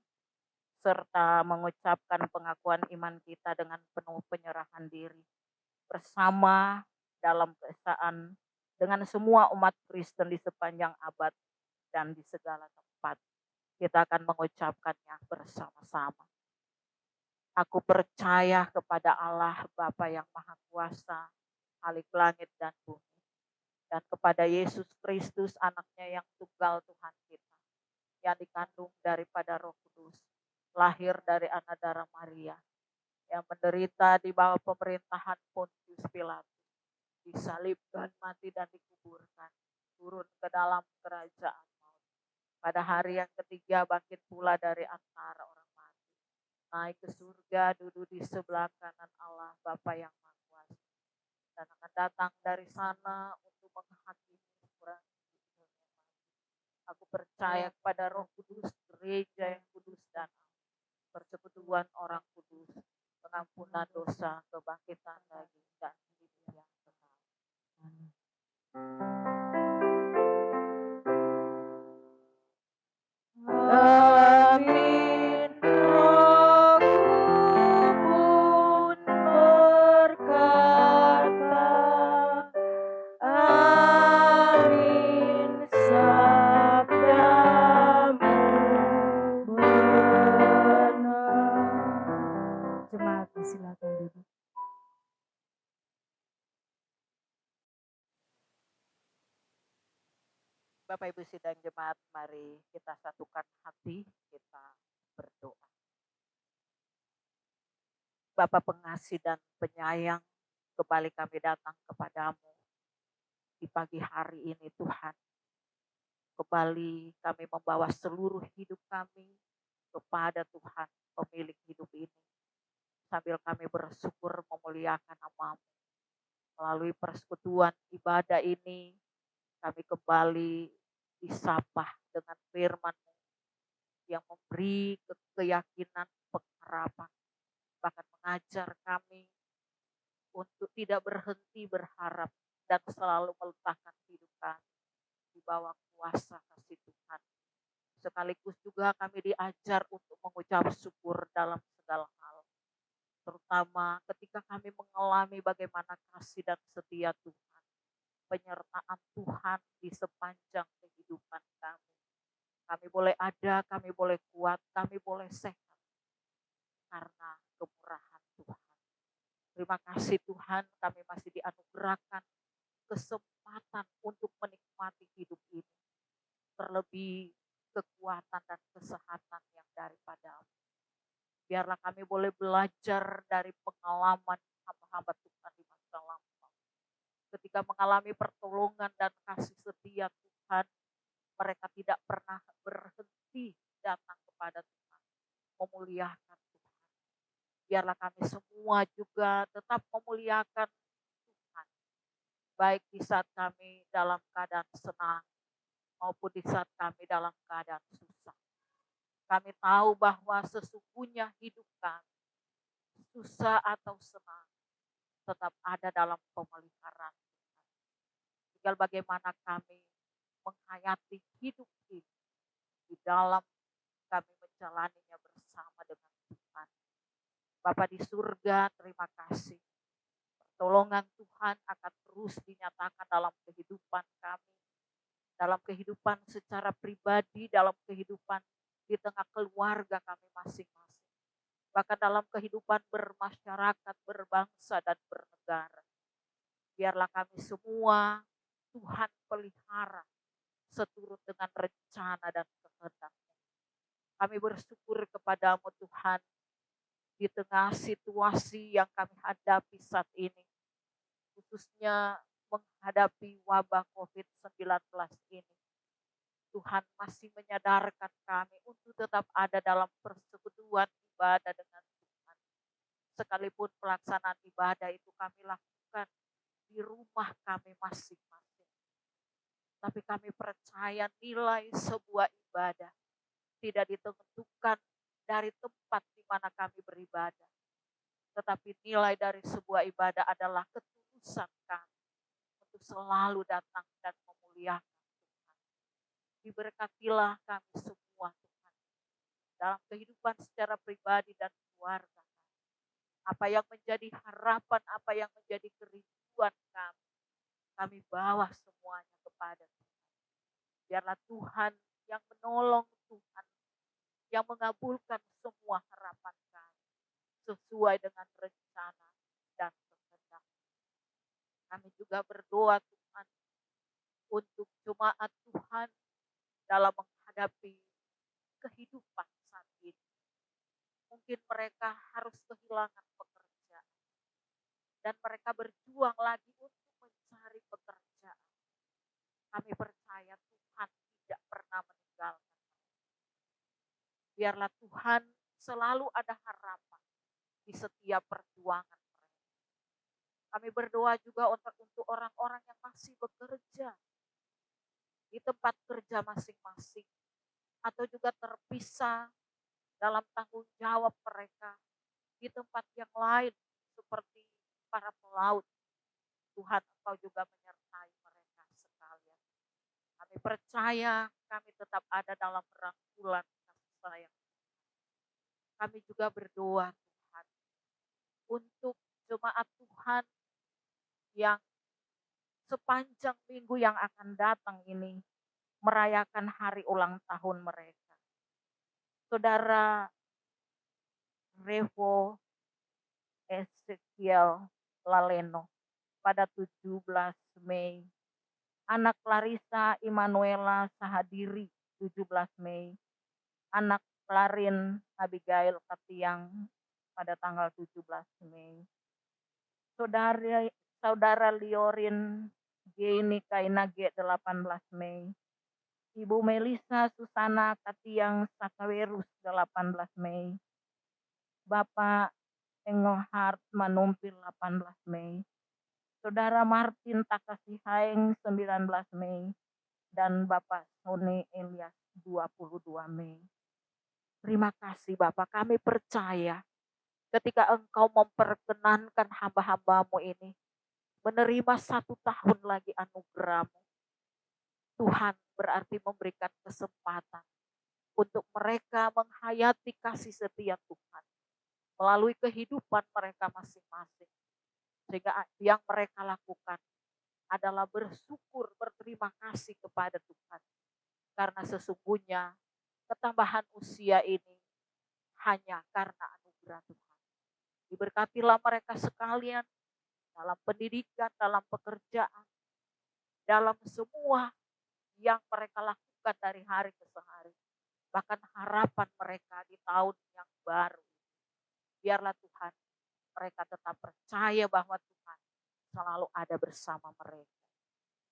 serta mengucapkan pengakuan iman kita dengan penuh penyerahan diri bersama dalam keesaan dengan semua umat Kristen di sepanjang abad dan di segala tempat. Kita akan mengucapkannya bersama-sama. Aku percaya kepada Allah Bapa yang Maha Kuasa, Khalik langit dan bumi, dan kepada Yesus Kristus anaknya yang tunggal Tuhan kita, yang dikandung daripada Roh Kudus, lahir dari anak darah Maria, yang menderita di bawah pemerintahan Pontius Pilatus, disalibkan, mati dan dikuburkan, turun ke dalam kerajaan maut. Pada hari yang ketiga bangkit pula dari antara orang mati, naik ke surga, duduk di sebelah kanan Allah Bapa yang Maha Kuasa, dan akan datang dari sana untuk menghakimi orang hidup dan mati. Aku percaya kepada Roh Kudus, gereja yang kudus dan persekutuan orang kudus, pengampunan dosa, kebangkitan daging dan hidup yang kekal. Amin. Rohku pun berkata, amin, sabdamu benar. Jemaat silakan duduk. Bapak Ibu sidang jemaat, mari kita satukan hati, kita berdoa. Bapa pengasih dan penyayang, kembali kami datang kepadamu di pagi hari ini Tuhan. Kembali kami membawa seluruh hidup kami kepada Tuhan, pemilik hidup ini. Sambil kami bersyukur memuliakan nama-Mu. Melalui persekutuan ibadah ini, kami kembali disapa dengan firman-Mu yang memberi keyakinan, pengharapan, bahkan mengajar kami untuk tidak berhenti berharap dan selalu meletakkan hidup kami di bawah kuasa kasih Tuhan. Sekaligus juga kami diajar untuk mengucap syukur dalam segala hal, terutama ketika kami mengalami bagaimana kasih dan setia Tuhan, penyertaan Tuhan di sepanjang kehidupan kami. Kami boleh ada, kami boleh kuat, kami boleh sehat karena kemurahan Tuhan. Terima kasih Tuhan, kami masih dianugerahkan kesempatan untuk menikmati hidup ini. Terlebih kekuatan dan kesehatan yang daripada-Mu. Biarlah kami boleh belajar dari pengalaman hamba-hamba Tuhan di masa lampau. Ketika mengalami pertolongan dan kasih setia Tuhan, mereka tidak pernah berhenti datang kepada Tuhan, memuliakan Tuhan. Biarlah kami semua juga tetap memuliakan Tuhan, baik di saat kami dalam keadaan senang, maupun di saat kami dalam keadaan susah. Kami tahu bahwa sesungguhnya hidup kami, susah atau senang, tetap ada dalam pemeliharaan Tuhan. Tinggal bagaimana kami menghayati hidup ini di dalam kami menjalaninya bersama dengan Tuhan. Bapa di surga, terima kasih. Pertolongan Tuhan akan terus dinyatakan dalam kehidupan kami, dalam kehidupan secara pribadi, dalam kehidupan di tengah keluarga kami masing-masing. Bahkan dalam kehidupan bermasyarakat, berbangsa, dan bernegara. Biarlah kami semua Tuhan pelihara seturut dengan rencana dan kehendak. Kami bersyukur kepadamu Tuhan, di tengah situasi yang kami hadapi saat ini, khususnya menghadapi wabah COVID-19 ini. Tuhan masih menyadarkan kami untuk tetap ada dalam persekutuan ibadah dengan Tuhan. Sekalipun pelaksanaan ibadah itu kami lakukan di rumah kami masing-masing. Tapi kami percaya nilai sebuah ibadah tidak ditentukan dari tempat di mana kami beribadah. Tetapi nilai dari sebuah ibadah adalah ketulusan kami untuk selalu datang dan memuliakan Tuhan. Diberkatilah kami semua Tuhan dalam kehidupan secara pribadi dan keluarga. Apa yang menjadi harapan, apa yang menjadi kerinduan kami bawa semuanya kepada Tuhan. Biarlah Tuhan yang menolong, Tuhan yang mengabulkan semua harapan kami sesuai dengan rencana dan kehendak. Kami juga berdoa Tuhan untuk jemaat Tuhan dalam menghadapi kehidupan saat ini. Mungkin mereka harus kehilangan pekerjaan dan mereka berjuang lagi untuk mencari pekerjaan. Kami percaya Tuhan tidak pernah meninggalkan. Biarlah Tuhan selalu ada harapan di setiap perjuangan mereka. Kami berdoa juga untuk orang-orang yang masih bekerja di tempat kerja masing-masing atau juga terpisah dalam tanggung jawab mereka di tempat yang lain seperti para pelaut. Tuhan, Engkau juga menyertai mereka sekalian. Kami percaya kami tetap ada dalam rangkulan kasih sayang. Kami juga berdoa Tuhan untuk jemaat Tuhan yang sepanjang minggu yang akan datang ini merayakan hari ulang tahun mereka. Saudara Revo Ezekiel Laleno pada 17 Mei. Anak Clarissa Immanuela Sahadiri 17 Mei. Anak Clarin Abigail Katiang pada tanggal 17 Mei. Saudara Liorin Geni Kainage 18 Mei. Ibu Melisa Susana Katiang Sakawerus 18 Mei. Bapak Engelhard Manumpil 18 Mei. Saudara Martin Takasihaeng 19 Mei. Dan Bapak Sony Elias 22 Mei. Terima kasih Bapak, kami percaya ketika Engkau memperkenankan hamba-hambamu ini menerima 1 tahun lagi anugerah-Mu. Tuhan berarti memberikan kesempatan untuk mereka menghayati kasih setia Tuhan melalui kehidupan mereka masing-masing. Sehingga yang mereka lakukan adalah bersyukur, berterima kasih kepada Tuhan. Karena sesungguhnya ketambahan usia ini hanya karena anugerah Tuhan. Diberkatilah mereka sekalian dalam pendidikan, dalam pekerjaan, dalam semua yang mereka lakukan dari hari ke hari. Bahkan harapan mereka di tahun yang baru. Biarlah Tuhan, mereka tetap percaya bahwa Tuhan selalu ada bersama mereka.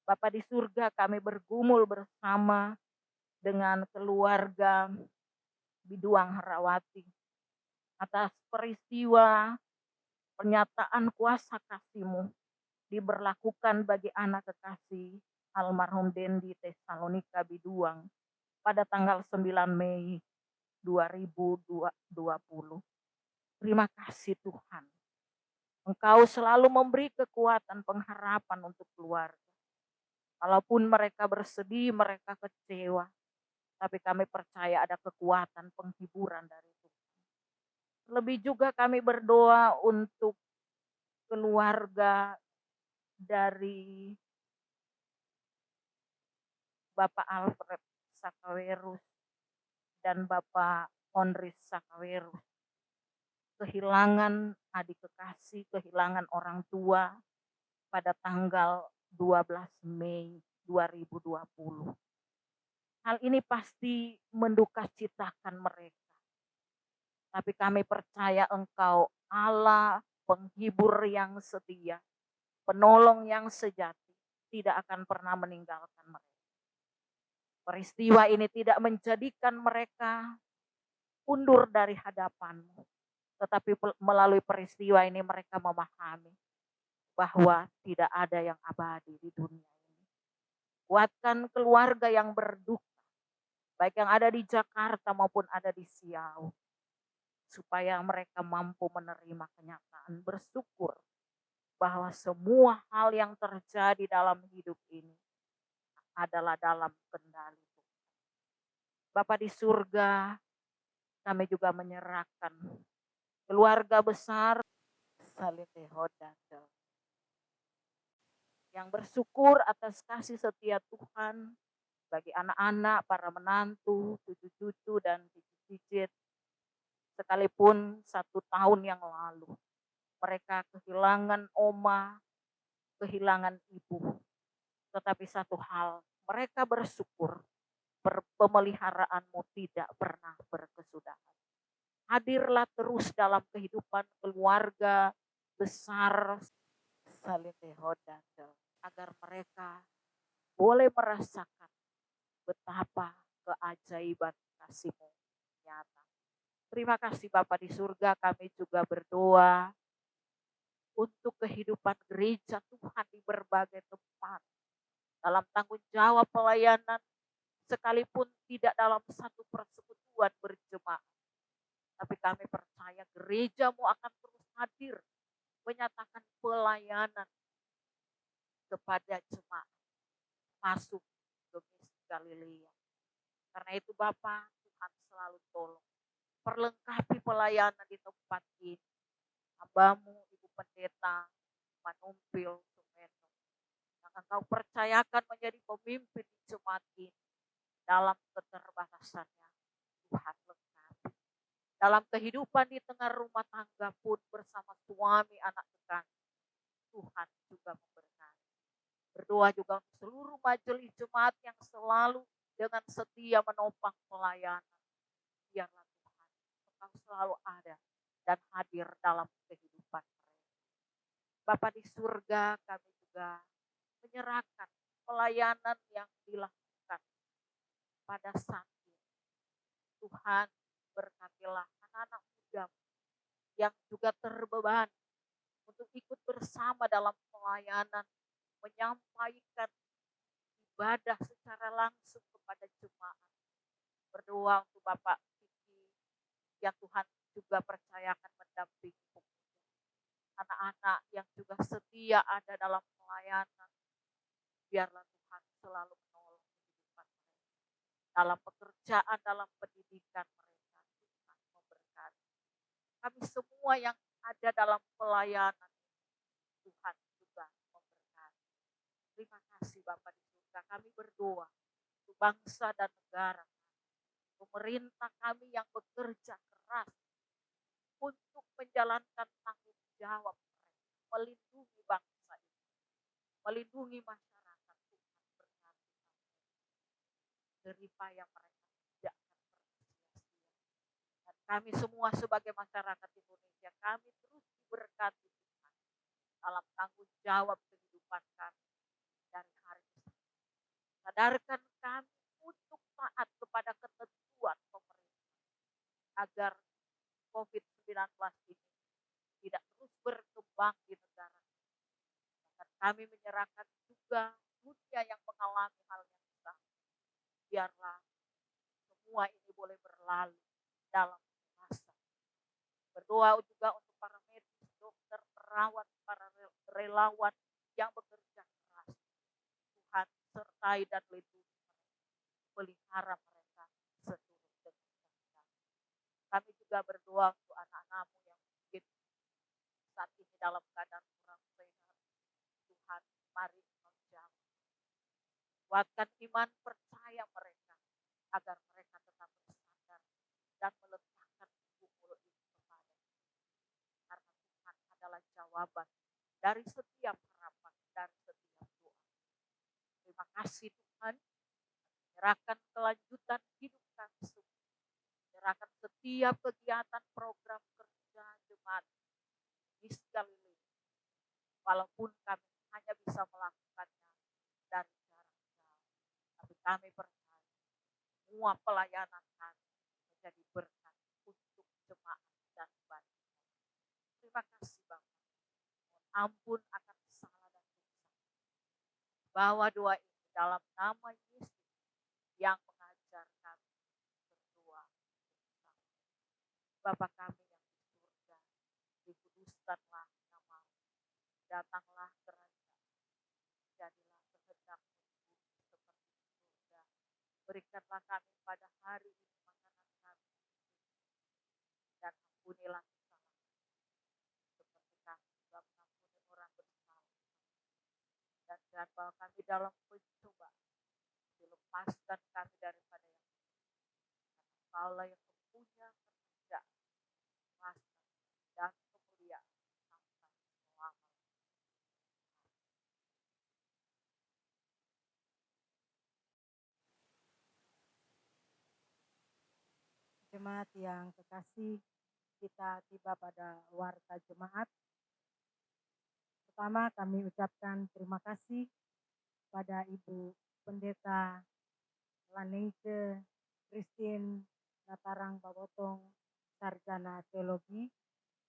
Bapa di surga, kami bergumul bersama dengan keluarga Biduang Harawati atas peristiwa pernyataan kuasa kasih-Mu diberlakukan bagi anak kekasih almarhum Dendi Tesalonika Biduang pada tanggal 9 Mei 2020. Terima kasih Tuhan. Engkau selalu memberi kekuatan pengharapan untuk keluarga. Walaupun mereka bersedih, mereka kecewa, tapi kami percaya ada kekuatan penghiburan dari Tuhan. Lebih juga kami berdoa untuk keluarga dari Bapak Alfred Sakawerus dan Bapak Onris Sakawerus. Kehilangan adik kekasih, kehilangan orang tua pada tanggal 12 Mei 2020. Hal ini pasti mendukacitakan mereka. Tapi kami percaya Engkau Allah penghibur yang setia, penolong yang sejati, tidak akan pernah meninggalkan mereka. Peristiwa ini tidak menjadikan mereka undur dari hadapan-Mu, tetapi melalui peristiwa ini mereka memahami bahwa tidak ada yang abadi di dunia ini. Kuatkan keluarga yang berduka, baik yang ada di Jakarta maupun ada di Siau, supaya mereka mampu menerima kenyataan bersyukur bahwa semua hal yang terjadi dalam hidup ini adalah dalam kendali Tuhan. Bapa di surga, kami juga menyerahkan keluarga besar yang bersyukur atas kasih setia Tuhan bagi anak-anak, para menantu, cucu-cucu, dan cicit-cicit. Sekalipun 1 tahun yang lalu mereka kehilangan oma, kehilangan ibu. Tetapi satu hal, mereka bersyukur pemeliharaan-Mu tidak pernah berkesudahan. Hadirlah terus dalam kehidupan keluarga besar agar mereka boleh merasakan betapa keajaiban kasih-Mu nyata. Terima kasih Bapa di surga, kami juga berdoa untuk kehidupan gereja Tuhan di berbagai tempat. Dalam tanggung jawab pelayanan, sekalipun tidak dalam satu persekutuan berjemaat. Tapi kami percaya gereja-Mu akan terus hadir, menyatakan pelayanan kepada jemaat masuk ke misi Galilea. Karena itu Bapa, Tuhan selalu tolong. Perlengkapi pelayanan di tempat ini. Hamba-Mu, Ibu Pendeta, Manumpil, Sumeto, yang Engkau percayakan menjadi pemimpin di jemaat ini. Dalam keterbatasannya, Tuhan lengkapi. Dalam kehidupan di tengah rumah tangga pun bersama suami, anak kekasih, Tuhan juga memberkati. Berdoa juga untuk seluruh majelis jemaat yang selalu dengan setia menopang pelayanan. Biarlah Tuhan, Engkau selalu ada dan hadir dalam kehidupan mereka. Bapa di surga, kami juga menyerahkan pelayanan yang dilakukan pada saat ini. Tuhan, berkatilah anak-anak muda yang juga terbeban untuk ikut bersama dalam pelayanan, menyampaikan ibadah secara langsung kepada jemaat. Berdoa untuk Bapak Kiki yang Tuhan juga percayakan mendampingi anak-anak yang juga setia ada dalam pelayanan. Biarlah Tuhan selalu menolong kehidupan mereka. Dalam pekerjaan, dalam pendidikan mereka, Tuhan memberkati. Kami semua yang ada dalam pelayanan, Tuhan juga memberkati. Terima kasih Bapak di surga. Kami berdoa untuk bangsa dan negara, pemerintah kami yang bekerja keras untuk menjalankan tanggung jawab mereka, melindungi bangsa ini, melindungi masyarakat. Tuhan berkati jeripaya mereka tidak akan pernah sia-sia. Dan kami semua sebagai masyarakat Indonesia, kami terus diberkati Tuhan dalam tanggung jawab kehidupan kami dari hari ke hari. Sadarkan kami untuk taat kepada ketentuan pemerintah agar COVID-19 ini tidak terus berkembang di negara. Dan kami menyerahkan juga dunia yang mengalami hal yang sama. Biarlah semua ini boleh berlalu dalam masa. Berdoa juga untuk para medis, dokter, perawat, para relawan yang bekerja keras. Tuhan sertai dan lindungi mereka, pelihara mereka seturut dengan kehendak. Kami juga berdoa untuk anak-anak-Mu yang mungkin saat ini dalam keadaan kurang sehat. Tuhan, mari Engkau jamah. Kuatkan iman percaya mereka agar mereka tetap bersandar dan meletakkan tubuh ini kepada Tuhan. Karena Tuhan adalah jawaban dari setiap harapan, dari setiap doa. Terima kasih Tuhan, menyerahkan kelanjutan hidup kami semua Serahkan setiap kegiatan program kerja jemaat Miss Galilea. Walaupun kami hanya bisa melakukannya dari jarak jauh. Tapi kami percaya semua pelayanan kami menjadi berkat untuk jemaat dan bangsa. Terima kasih Bapak. Mohon ampun akan salah dan dosa. Bawa doa ini dalam nama Yesus yang mengajar kami berdoa bersama. Bapa kami yang di surga, dikuduskanlah namamu, datanglah kerajaan, jadilah kehendak-Mu di bumi seperti di surga. Berikanlah kami pada hari ini makanan kami, dan ampunilah kesalahan seperti kami juga mengampuni orang bersalah. Dan jangan bawa kami dalam pencobaan, dilepaskan kami daripada yang buruk. Karena Kaulah yang mempunyai kerajaan, kuasa, dan kemuliaan sampai selama. Jemaat yang kekasih, kita tiba pada warta jemaat. Pertama kami ucapkan terima kasih pada Ibu Pendeta Laneice Christine Natarang Babotong, Sarjana Teologi,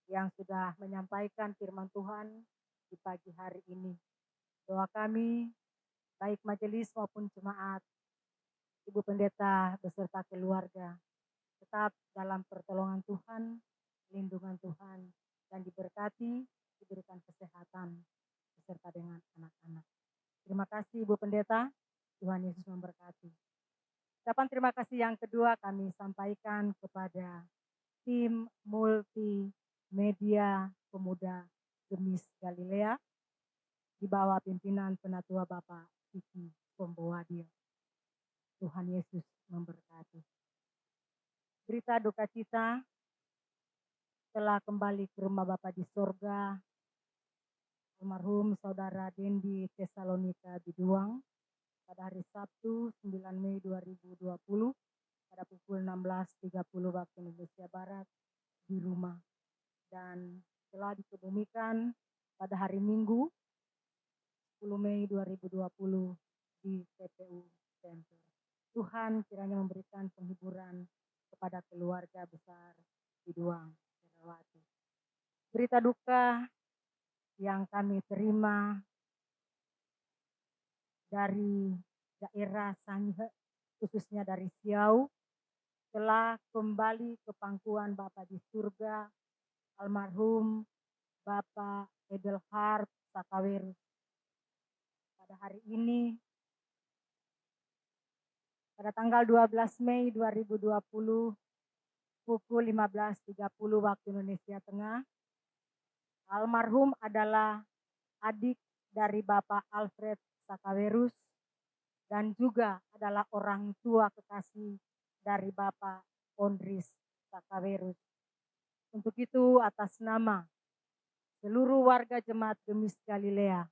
yang sudah menyampaikan firman Tuhan di pagi hari ini. Doa kami, baik majelis maupun jemaat, Ibu Pendeta beserta keluarga, tetap dalam pertolongan Tuhan, lindungan Tuhan, dan diberkati, diberikan kesehatan, beserta dengan anak-anak. Terima kasih Ibu Pendeta, Tuhan Yesus memberkati. Ucapan terima kasih yang kedua kami sampaikan kepada tim multimedia pemuda Gemis Galilea di bawah pimpinan Penatua Bapak Kiki Pombowadio. Tuhan Yesus memberkati. Berita duka cita telah kembali ke rumah Bapa di sorga, almarhum Saudara Dendi Tesalonika Biduang pada hari Sabtu 9 Mei 2020 pada pukul 16.30 waktu Indonesia Barat di rumah, dan telah dikebumikan pada hari Minggu 10 Mei 2020 di TPU Center. Tuhan kiranya memberikan penghiburan kepada keluarga besar Biduang Herawati. Berita duka yang kami terima dari daerah Sangihe, khususnya dari Siau, telah kembali ke pangkuan Bapa di surga, almarhum Bapak Edelhard Sakawerus. Pada hari ini, pada tanggal 12 Mei 2020, pukul 15.30 waktu Indonesia Tengah, almarhum adalah adik dari Bapak Alfred Sakawerus dan juga adalah orang tua kekasih dari Bapak Ondris Sakawerus. Untuk itu, atas nama seluruh warga Jemaat Gemis Galilea,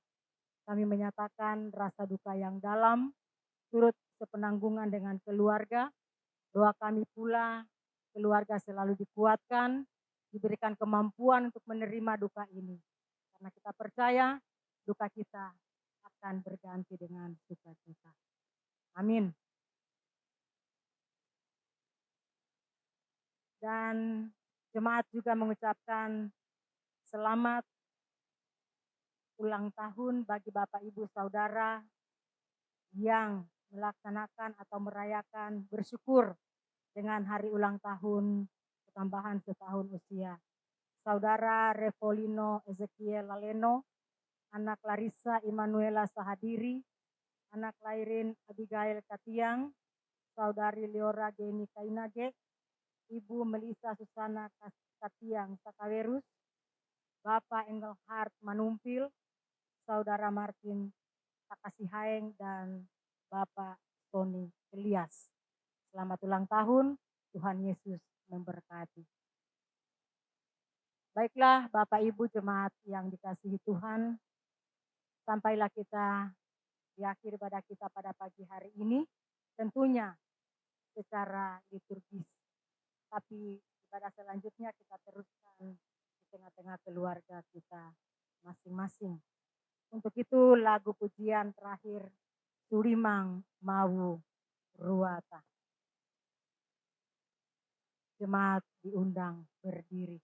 kami menyatakan rasa duka yang dalam, turut sepenanggungan dengan keluarga. Doa kami pula keluarga selalu dikuatkan, diberikan kemampuan untuk menerima duka ini. Karena kita percaya duka kita akan berganti dengan sukacita. Amin. Dan jemaat juga mengucapkan selamat ulang tahun bagi Bapak Ibu Saudara yang melaksanakan atau merayakan bersyukur dengan hari ulang tahun tambahan setahun usia. Saudara Revolino Ezekiel Laleno, anak Larissa Emanuela Sahadiri, anak Lairin Abigail Katiang, Saudari Leora Geni Kainage, Ibu Melisa Susana Katiang Sakawerus, Bapak Engelhard Manumpil, Saudara Martin Takasihaeng, dan Bapak Tony Elias. Selamat ulang tahun, Tuhan Yesus memberkati. Baiklah Bapak Ibu jemaat yang dikasihi Tuhan, sampailah kita di akhir ibadah kita pada pagi hari ini, tentunya secara liturgis. tapi ibadah selanjutnya kita teruskan di tengah-tengah keluarga kita masing-masing. Untuk itu lagu pujian terakhir Surimang Mawu Ruata. Jemaat diundang berdiri.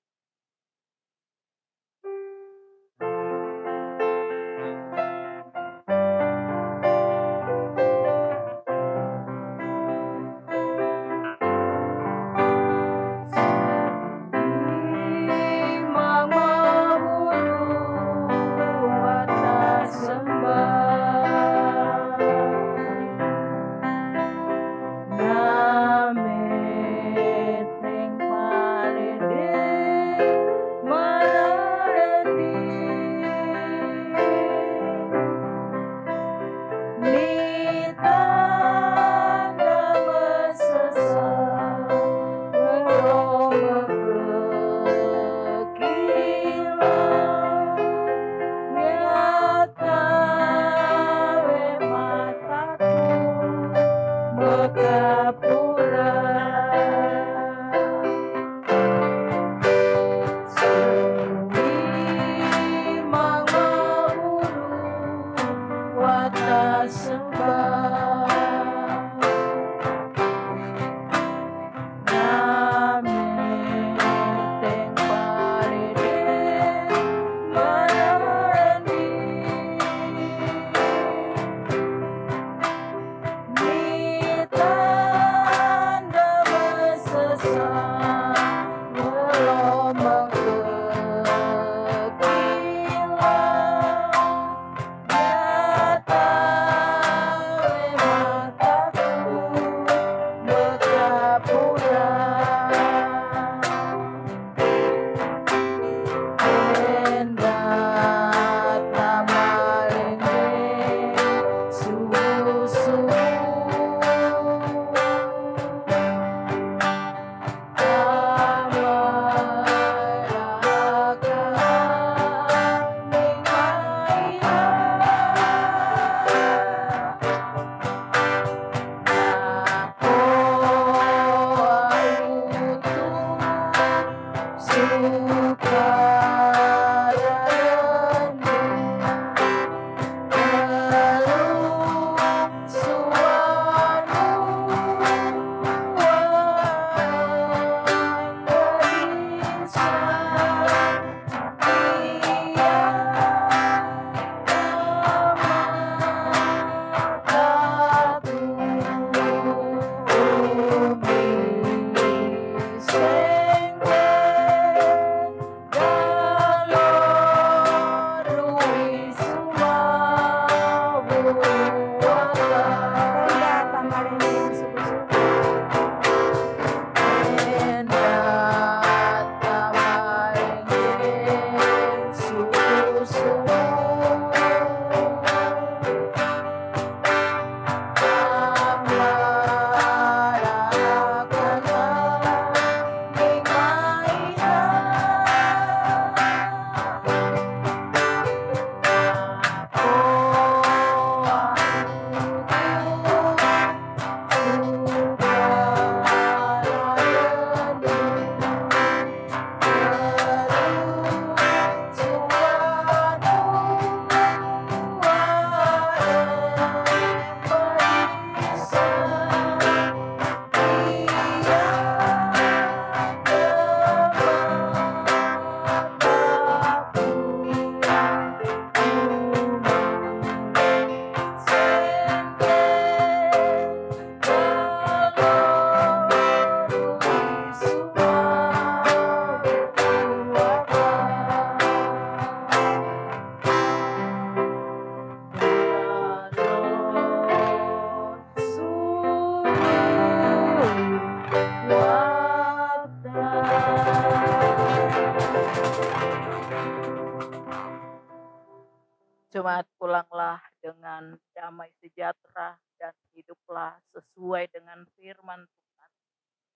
Jemaat pulanglah dengan damai sejahtera dan hiduplah sesuai dengan firman Tuhan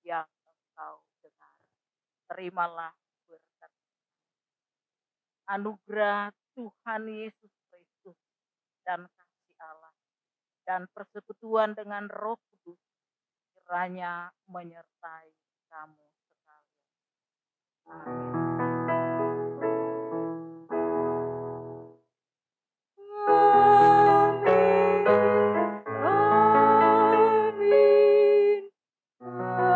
yang engkau dengar. Terimalah berkat anugerah Tuhan Yesus Kristus dan kasih Allah dan persekutuan dengan Roh Kudus kiranya menyertai kamu Amin. Amin. Amin.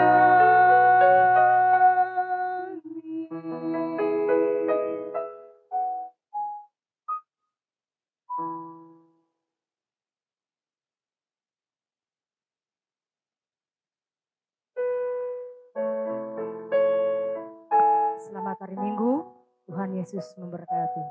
Selamat hari Minggu, Tuhan Yesus memberkati.